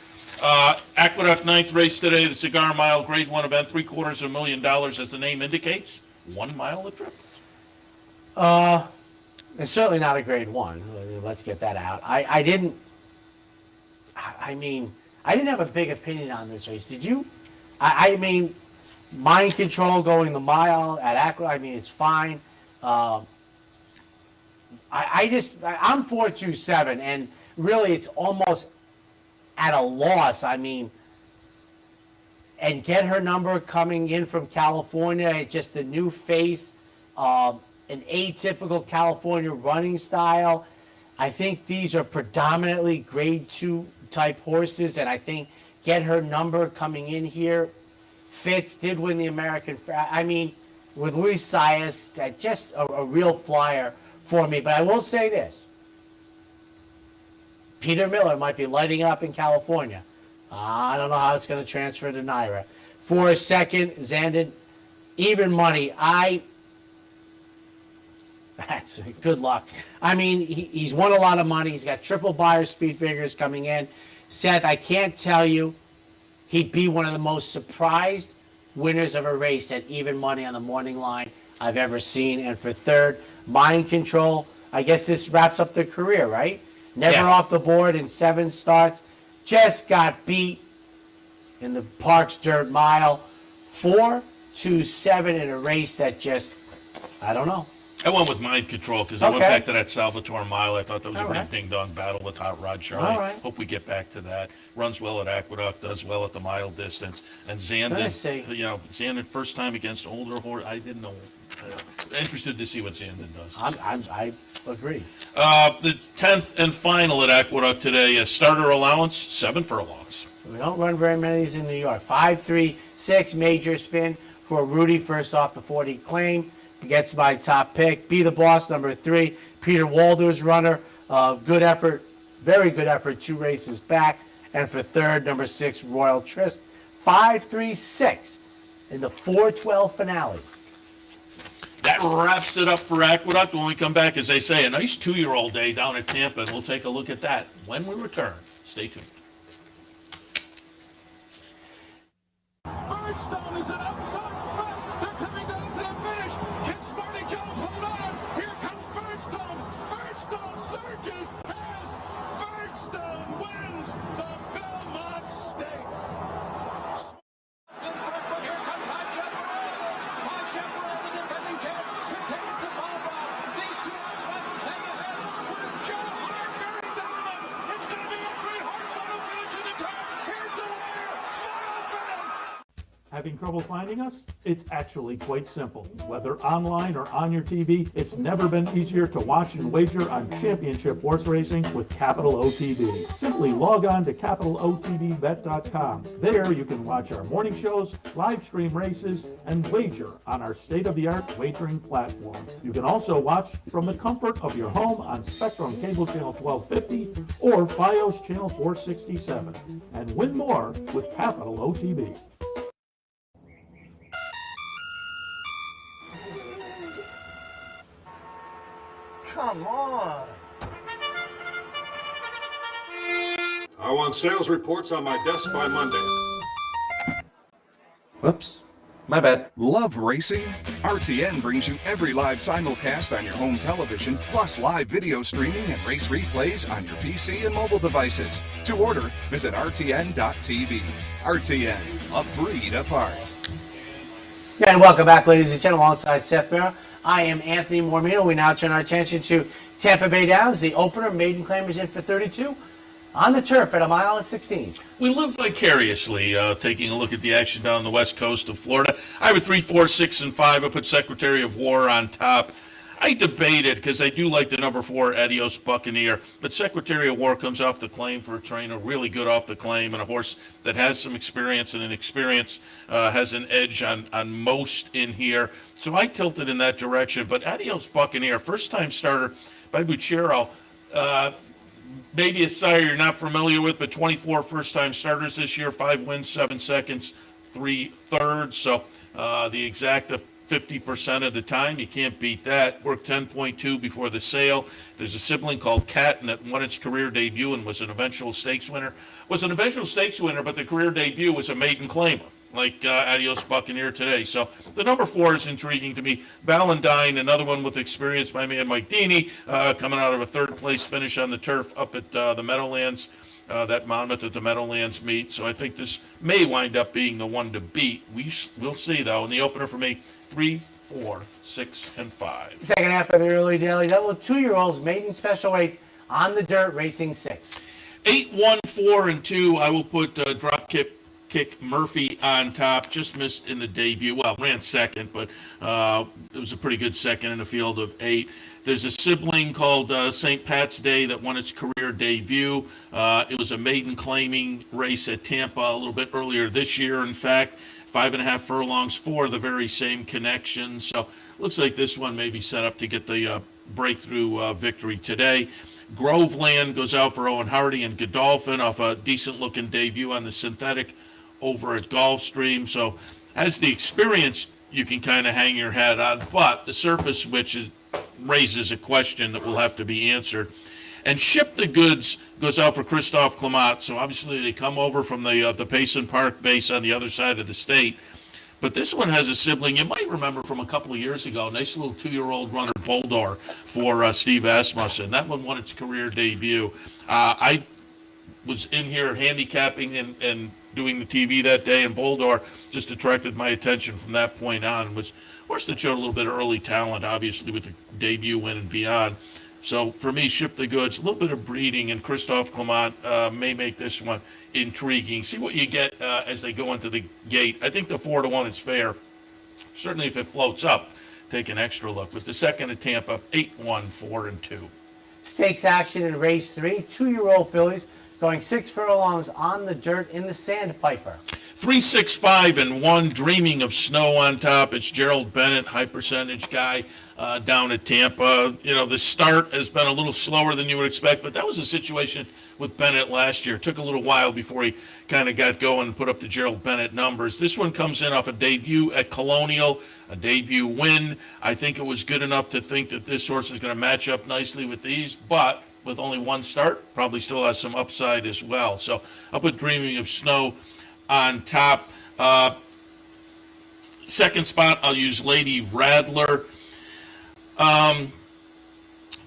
Aqueduct 9th race today, the Cigar Mile Grade 1 event, $750,000, as the name indicates. 1 mile a trip. It's certainly not a Grade 1. Let's get that out. I didn't have a big opinion on this race. Did you? I mean, Mind Control going the mile at Aqueduct, it's fine. I'm 4-2-7, and really it's almost at a loss. And get her number coming in from California. It's just the new face, an atypical California running style. I think these are predominantly Grade 2 type horses, and I think get her number coming in here. Fitz did win the American. With Luis Saez, just a real flyer for me. But I will say this: Peter Miller might be lighting up in California. I don't know how it's going to transfer to Naira. For a second, Zandon, even money. That's good luck. He's won a lot of money. He's got triple buyer speed figures coming in. Seth, I can't tell you, he'd be one of the most surprised winners of a race at even money on the morning line I've ever seen. And for third, Mind Control. I guess this wraps up their career, right? Never off the board in 7 starts. Just got beat in the Parks Dirt Mile. 4-2-7 in a race that just, I don't know. I went with Mind Control because I went back to that Salvatore Mile. I thought that was a real ding-dong battle with Hot Rod Charlie. Hope we get back to that. Runs well at Aqueduct, does well at the mile distance. And Zandon, Zandon first time against older horse. I didn't know. Interested to see what Zandon does. I agree. The 10th and final at Aqueduct today, a starter allowance, 7 furlongs. We don't run very many of these in New York. 5-3-6 major spin for Rudy, first off the 40 claim. Gets my top pick. Be the Boss, number 3. Peter Walder's runner. Good effort. Very good effort. 2 races back. And for third, number 6, Royal Tryst. 5-3-6 in the 4-12 finale. That wraps it up for Aqueduct. When we come back, as they say, a nice 2-year-old day down at Tampa, and we'll take a look at that when we return. Stay tuned. Birdstone is an outside front. They're coming down to the finish. Can Smarty Jones hold on? Here comes Birdstone. Birdstone surges past. Birdstone wins the Belmont Stakes. Here comes High Chaparral. High Chaparral, the defending champ, to take it to Bob. These two arch rivals head to head. With Joe Hart bearing down on them. It's going to be a 3-horse photo finish to the turn. Here's the wire. Photo finish. I Having trouble finding us? It's actually quite simple. Whether online or on your TV, it's never been easier to watch and wager on championship horse racing with Capital OTB. Simply log on to capitalotbbet.com. There you can watch our morning shows, live stream races, and wager on our state-of-the-art wagering platform. You can also watch from the comfort of your home on Spectrum Cable Channel 1250 or Fios Channel 467, and win more with Capital OTB. Come on. I want sales reports on my desk by Monday. Whoops. My bad. Love racing? RTN brings you every live simulcast on your home television, plus live video streaming and race replays on your PC and mobile devices. To order, visit rtn.tv. RTN, a breed apart. And welcome back, ladies and gentlemen, alongside Seth Merrow. I am Anthony Mormino. We now turn our attention to Tampa Bay Downs. The opener, maiden claimers in for 32 on the turf at 1:16. We live vicariously, taking a look at the action down the west coast of Florida. I have a 3, 4, 6, and 5. I put Secretary of War on top. I debated because I do like the number 4 Adios Buccaneer, but Secretary of War comes off the claim for a trainer, really good off the claim, and a horse that has some experience, and an experience has an edge on most in here. So I tilted in that direction. But Adios Buccaneer, first-time starter by Buchero, maybe a sire you're not familiar with, but 24 first-time starters this year, 5 wins, 7 seconds, 3 thirds. So the exact 50% of the time. You can't beat that. Worked 10.2 before the sale. There's a sibling called Catton that won its career debut and was an eventual stakes winner. But the career debut was a maiden claimer, like Adios Buccaneer today. So the number 4 is intriguing to me. Valentine, another one with experience by man Mike Deeney, coming out of a third-place finish on the turf up at the Meadowlands. That Monmouth at the Meadowlands meet. So I think this may wind up being the one to beat. We'll see, though. In the opener for me, 3, 4, 6, and 5. Second half of the early daily double, 2-year-olds, maiden special weights on the dirt, racing 6. 8, 1, 4, and 2. I will put drop kick Murphy on top. Just missed in the debut. Well, ran second, but it was a pretty good second in a field of 8. There's a sibling called St. Pat's Day that won its career debut. It was a maiden claiming race at Tampa a little bit earlier this year. In fact, 5.5 furlongs for the very same connection. So looks like this one may be set up to get the breakthrough victory today. Groveland goes out for Owen Hardy and Godolphin off a decent-looking debut on the synthetic over at Gulfstream. So has the experience you can kind of hang your hat on, but the surface which raises a question that will have to be answered. And Ship the Goods goes out for Christophe Clement. So obviously they come over from the Payson Park base on the other side of the state. But this one has a sibling you might remember from a couple of years ago. Nice little 2-year-old runner, Boldor, for Steve Asmussen. That one won its career debut. I was in here handicapping and doing the TV that day, and Boldor just attracted my attention from that point on. Was a horse that showed a little bit of early talent, obviously, with the debut win and beyond. So for me, Ship the Goods, a little bit of breeding, and Christophe Clement may make this one intriguing. See what you get as they go into the gate. I think the 4-1 is fair. Certainly if it floats up, take an extra look. With the second at Tampa, 8, 1, 4, and 2. Stakes action in race 3, 2-year-old fillies going 6 furlongs on the dirt in the Sandpiper. 3, 6, 5, and 1, Dreaming of Snow on top. It's Gerald Bennett, high percentage guy down at Tampa. You know, the start has been a little slower than you would expect, but that was a situation with Bennett last year. It took a little while before he kind of got going and put up the Gerald Bennett numbers. This one comes in off a debut at Colonial, a debut win. I think it was good enough to think that this horse is going to match up nicely with these, but with only one start, probably still has some upside as well. So I'll put Dreaming of Snow on top. Second spot, I'll use Lady Radler.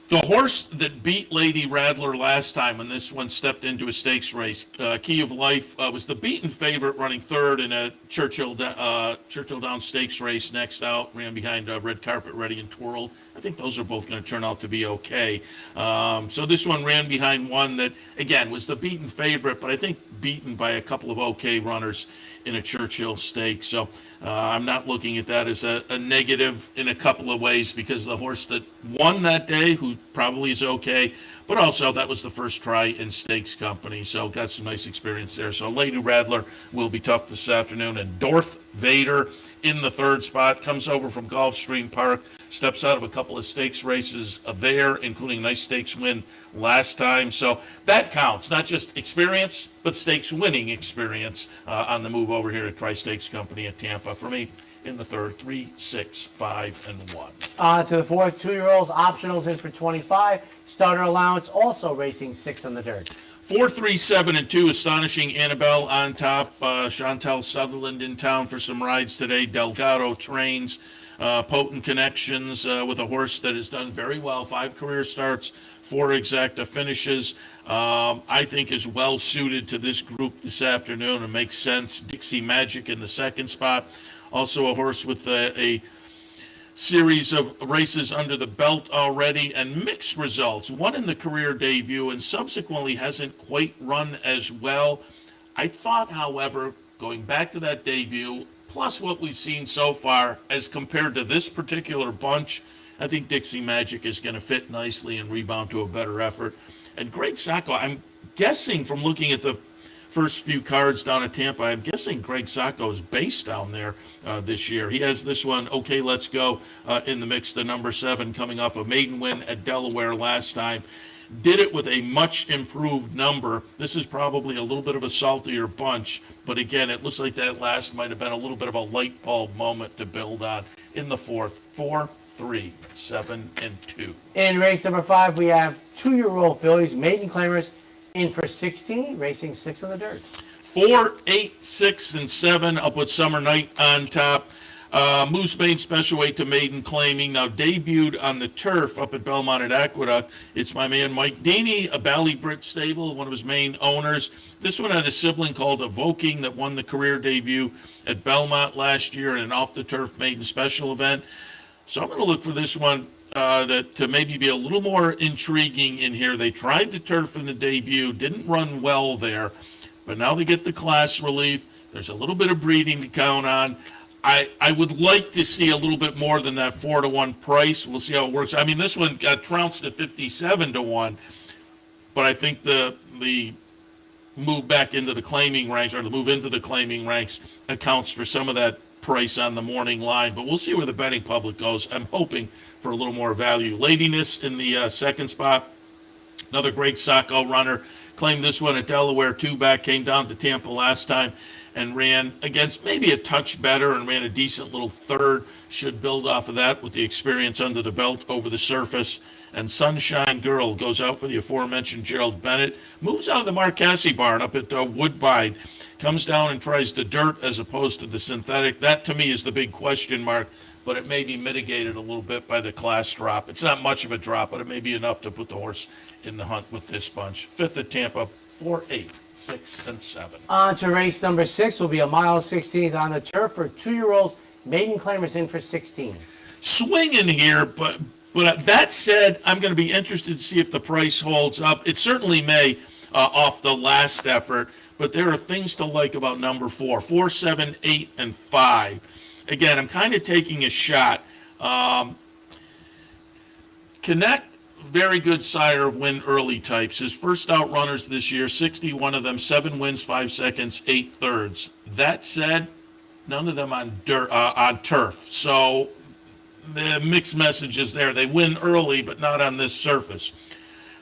The horse that beat Lady Rattler last time when this one stepped into a stakes race, Key of Life, was the beaten favorite running third in a Churchill Down stakes race next out, ran behind Red Carpet Ready and Twirled. I think those are both going to turn out to be okay. So this one ran behind one that, again, was the beaten favorite, but I think beaten by a couple of okay runners in a Churchill Stakes. So I'm not looking at that as a negative in a couple of ways, because the horse that won that day, who probably is okay, but also that was the first try in Stakes Company, so got some nice experience there. So Lady Rattler will be tough this afternoon, and Darth Vader in the third spot, comes over from Gulfstream Park, steps out of a couple of stakes races there, including a nice stakes win last time. So that counts, not just experience, but stakes winning experience on the move over here at Tri-Stakes Company at Tampa. For me, in the third, 3, 6, 5, and 1. On to the fourth, 2-year-olds, optionals in for 25. Starter allowance also racing 6 on the dirt. 4, 3, 7, and 2. Astonishing Annabelle on top. Chantel Sutherland in town for some rides today. Delgado trains. Potent connections with a horse that has done very well. 5 career starts, 4 exacta finishes. I think is well suited to this group this afternoon and makes sense. Dixie Magic in the second spot. Also a horse with a series of races under the belt already and mixed results. One in the career debut and subsequently hasn't quite run as well. I thought, however, going back to that debut, plus what we've seen so far as compared to this particular bunch, I think Dixie Magic is going to fit nicely and rebound to a better effort. And Greg Sacco, I'm guessing from looking at the first few cards down at Tampa, I'm guessing Greg Sacco is based down there this year. He has this one, Okay Let's Go, in the mix, the number 7, coming off a maiden win at Delaware last time. Did it with a much improved number. This is probably a little bit of a saltier bunch, but again, it looks like that last might have been a little bit of a light bulb moment to build on in the fourth. 4, 3, 7, and 2. In race number 5, we have 2-year-old fillies, maiden claimers in for 16, racing 6 on the dirt. 4, 8, 6, and 7. I'll put Summer Night on top. Moose Maiden Special Weight to maiden claiming, now debuted on the turf up at Belmont at Aqueduct. It's my man Mike Deeney, a Ballybrit stable, one of his main owners. This one had a sibling called Evoking that won the career debut at Belmont last year in an off-the-turf maiden special event. So I'm going to look for this one to maybe be a little more intriguing in here. They tried the turf in the debut, didn't run well there, but now they get the class relief. There's a little bit of breeding to count on. I would like to see a little bit more than that 4-1 price. We'll see how it works. I mean, this one got trounced at 57-1, but I think the move back into the claiming ranks, or the move into the claiming ranks, accounts for some of that price on the morning line. But we'll see where the betting public goes. I'm hoping for a little more value. Ladiness in the second spot. Another great Sacco runner. Claimed this one at Delaware 2-back. Came down to Tampa last time and ran against maybe a touch better and ran a decent little third. Should build off of that with the experience under the belt over the surface. And Sunshine Girl goes out for the aforementioned Gerald Bennett. Moves out of the Marcassi barn up at Woodbine. Comes down and tries the dirt as opposed to the synthetic. That to me is the big question mark, but it may be mitigated a little bit by the class drop. It's not much of a drop, but it may be enough to put the horse in the hunt with this bunch. 5th at Tampa, 4, 8, 6, and 7. On to race number 6 will be a mile 16th on the turf for 2-year-olds. Maiden claimers in for 16. Swinging here, but that said, I'm going to be interested to see if the price holds up. It certainly may off the last effort, but there are things to like about number 4, 4, 7, 8, and 5. Again, I'm kind of taking a shot. Connect, very good sire of win early types. His first out runners this year, 61 of them, 7 wins, 5 seconds, 8 thirds. That said, none of them on turf. So the mixed messages there. They win early, but not on this surface.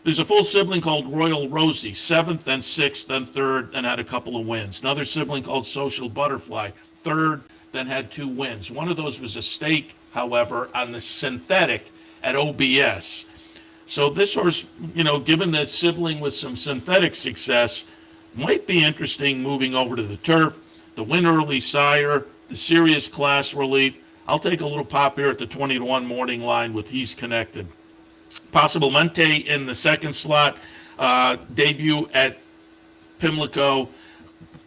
There's a full sibling called Royal Rosie, 7th and 6th and 3rd, and had a couple of wins. Another sibling called Social Butterfly, 3rd, then had 2 wins. One of those was a stake, however, on the synthetic at OBS. So this horse, given that sibling with some synthetic success, might be interesting moving over to the turf. The win early sire, the serious class relief. I'll take a little pop here at the 20-1 morning line with He's Connected. Possiblemente in the second slot, debut at Pimlico.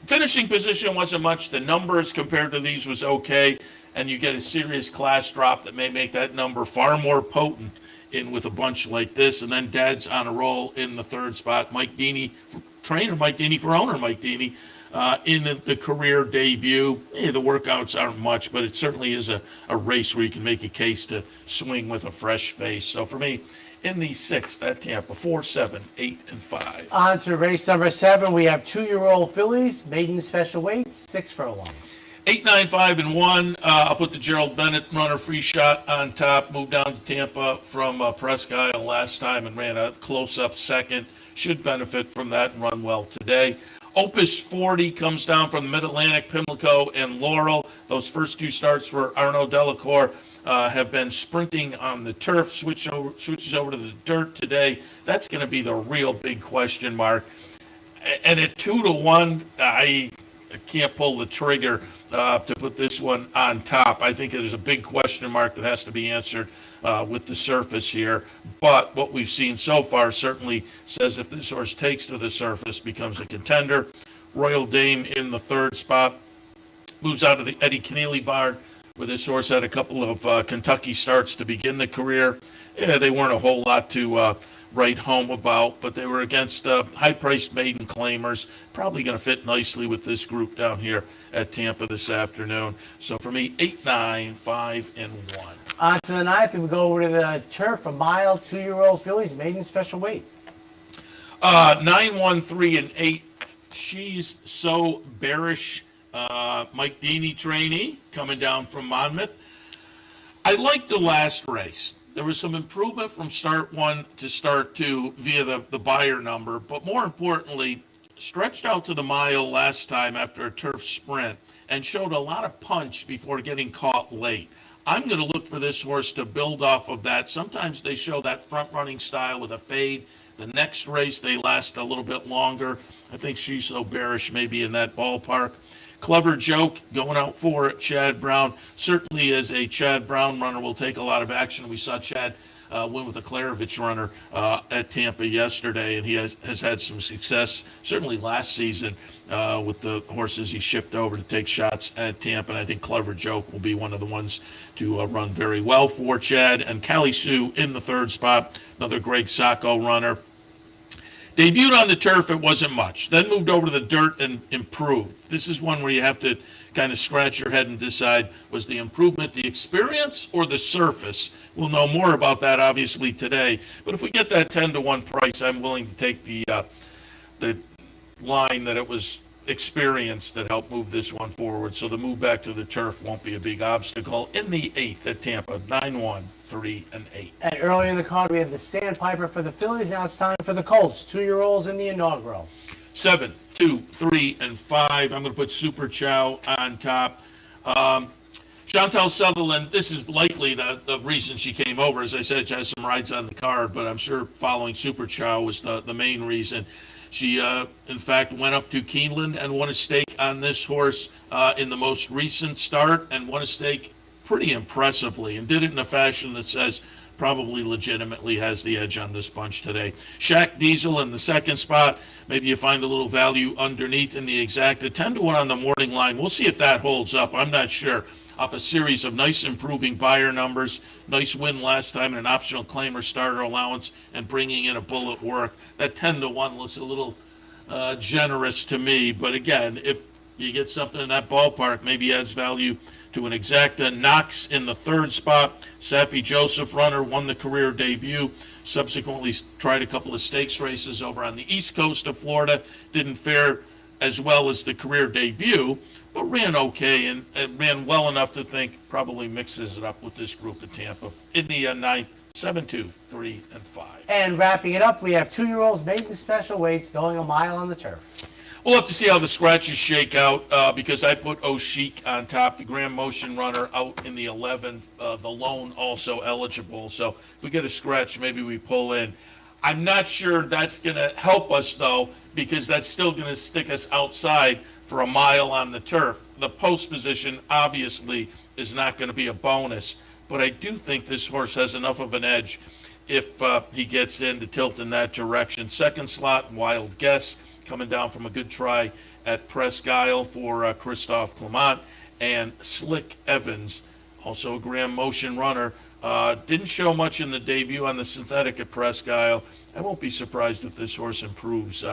Finishing position wasn't much. The numbers compared to these was okay, and you get a serious class drop that may make that number far more potent in with a bunch like this. And then Dad's on a roll in the third spot. Mike Deeney, trainer Mike Deeney for owner Mike Deeney, in the career debut. The workouts aren't much, but it certainly is a race where you can make a case to swing with a fresh face. So for me, in the sixth at Tampa, 4, 7, 8, and 5. On to race number 7. We have 2-year-old fillies, maiden special weights, 6 furlongs. 8, 9, 5, and 1. I'll put the Gerald Bennett runner free shot on top. Moved down to Tampa from Presque Isle last time and ran a close-up second. Should benefit from that and run well today. Opus 40 comes down from the Mid-Atlantic, Pimlico, and Laurel. Those first 2 starts for Arnaud Delacour have been sprinting on the turf, switches over to the dirt today. That's going to be the real big question mark. And at 2-1, I can't pull the trigger to put this one on top. I think there's a big question mark that has to be answered with the surface here. But what we've seen so far certainly says if this horse takes to the surface, becomes a contender. Royal Dame in the third spot, moves out of the Eddie Keneally barn, where this horse had a couple of Kentucky starts to begin the career. Yeah, they weren't a whole lot to write home about, but they were against high-priced maiden claimers. Probably going to fit nicely with this group down here at Tampa this afternoon. So for me, 8, 9, 5, and 1. On to the 9th, and we go over to the turf, a mile, 2-year-old fillies, maiden special weight. 9, 1, 3, and 8. She's so bearish. Mike Deeney trainee coming down from Monmouth. I liked the last race. There was some improvement from start 1 to start 2 via the buyer number, but more importantly, stretched out to the mile last time after a turf sprint and showed a lot of punch before getting caught late. I'm going to look for this horse to build off of that. Sometimes they show that front running style with a fade. The next race, they last a little bit longer. I think she's so bearish, maybe in that ballpark. Clever Joke going out for Chad Brown. Certainly as a Chad Brown runner will take a lot of action. We saw Chad win with a Klarovich runner at Tampa yesterday, and he has had some success, certainly last season, with the horses he shipped over to take shots at Tampa. And I think Clever Joke will be one of the ones to run very well for Chad. And Callie Sue in the third spot, another Greg Sacco runner. Debuted on the turf, it wasn't much. Then moved over to the dirt and improved. This is one where you have to kind of scratch your head and decide, was the improvement the experience or the surface? We'll know more about that, obviously, today. But if we get that 10-1 price, I'm willing to take the line that it was experience that helped move this one forward. So the move back to the turf won't be a big obstacle. In the 8th at Tampa, 9, 1, 3, and 8. And earlier in the card, we have the Sandpiper for the fillies. Now it's time for the Colts, 2-year-olds in the inaugural. 7, 2, 3, and 5. I'm going to put Super Chow on top. Chantal Sutherland, this is likely the reason she came over. As I said, she has some rides on the card, but I'm sure following Super Chow was the main reason. She, in fact, went up to Keeneland and won a stake on this horse in the most recent start and won a stake pretty impressively and did it in a fashion that says probably legitimately has the edge on this bunch today. Shaq Diesel in the second spot. Maybe you find a little value underneath in the exacta. 10-1 on the morning line. We'll see if that holds up. I'm not sure. Off a series of nice improving buyer numbers, nice win last time in an optional claimer starter allowance, and bringing in a bullet work. That 10-1 looks a little generous to me. But again, if you get something in that ballpark, maybe adds value to an exacta. Knox in the third spot. Safi Joseph runner, won the career debut. Subsequently tried a couple of stakes races over on the east coast of Florida. Didn't fare as well as the career debut, but ran okay and ran well enough to think probably mixes it up with this group at Tampa. In the 9th, 7, 2, 3, and 5. And wrapping it up, we have 2-year-olds maiden special weights going a mile on the turf. We'll have to see how the scratches shake out because I put Oshique on top, the Grand Motion runner out in the 11, the lone also eligible. So if we get a scratch, maybe we pull in. I'm not sure that's going to help us, though, because that's still going to stick us outside for a mile on the turf. The post position, obviously, is not going to be a bonus, but I do think this horse has enough of an edge if he gets in to tilt in that direction. Second slot, Wild Guess, coming down from a good try at Presque Isle for Christophe Clement, and Slick Evans, also a Graham Motion runner. Didn't show much in the debut on the synthetic at Presque Isle. I won't be surprised if this horse improves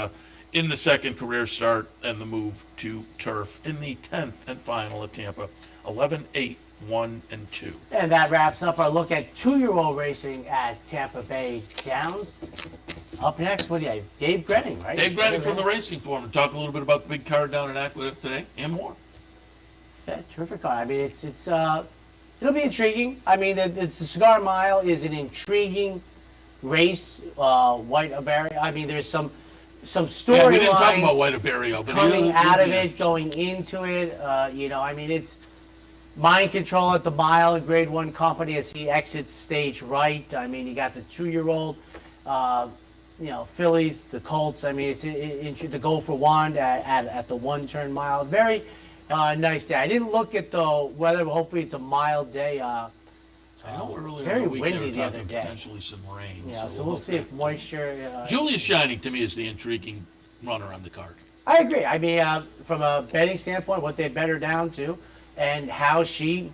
in the second career start and the move to turf in the 10th and final at Tampa. 11, 8, 1, and 2. And that wraps up our look at 2-year-old racing at Tampa Bay Downs. Up next, what do you have? Dave Grenning, right? Dave Grenning from the Racing Forum. Talk a little bit about the big card down at Aqueduct today and more. Yeah, terrific card. I mean, it's it'll be intriguing. I mean, the Cigar Mile is an intriguing race. White Abarrio. I mean, there's some storylines. Yeah, we didn't talk about White Abarrio, but coming out of it, going into it. I mean, it's mind control at the mile in Grade 1 company as he exits stage right. I mean, you got the 2-year-old, fillies, the Colts. I mean, it's the Go for Wand at the 1-turn mile. Very nice day. I didn't look at the weather. Hopefully, it's a mild day. I know earlier very in the week windy they were the other talking day. potentially some rain. Yeah, so we'll see if moisture. Julius Shining to me is the intriguing runner on the card. I agree. I mean, from a betting standpoint, what they bet her down to, and how she,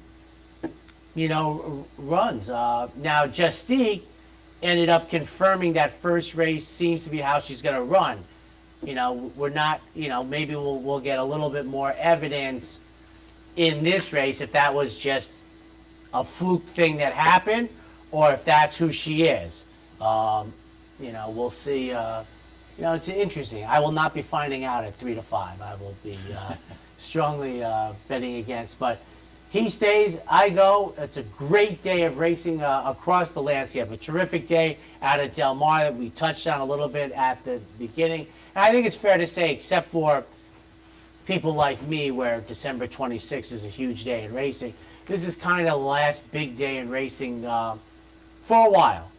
runs. Now, Justique ended up confirming that first race seems to be how she's going to run. We're not. Maybe we'll get a little bit more evidence in this race if that was just a fluke thing that happened, or if that's who she is. We'll see. It's interesting. I will not be finding out at 3 to 5. I will be strongly betting against. But he stays, I go. It's a great day of racing across the landscape. A terrific day out at Del Mar that we touched on a little bit at the beginning. And I think it's fair to say, except for people like me, where December 26th is a huge day in racing, this is kind of the last big day in racing for a while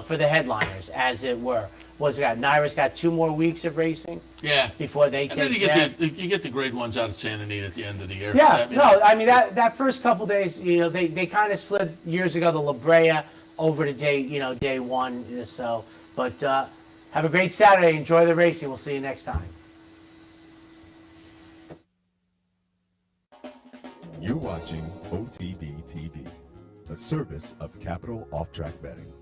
for the headliners, as it were. What's we got? Naira's got 2 more weeks of racing. Yeah. Before they And then take you get the grade ones out of Santa Anita at the end of the year. Yeah. I mean that first couple days, they kind of slid years ago the La Brea over to day 1. So, but have a great Saturday. Enjoy the racing. We'll see you next time. You're watching OTB TV, a service of Capital Off Track Betting.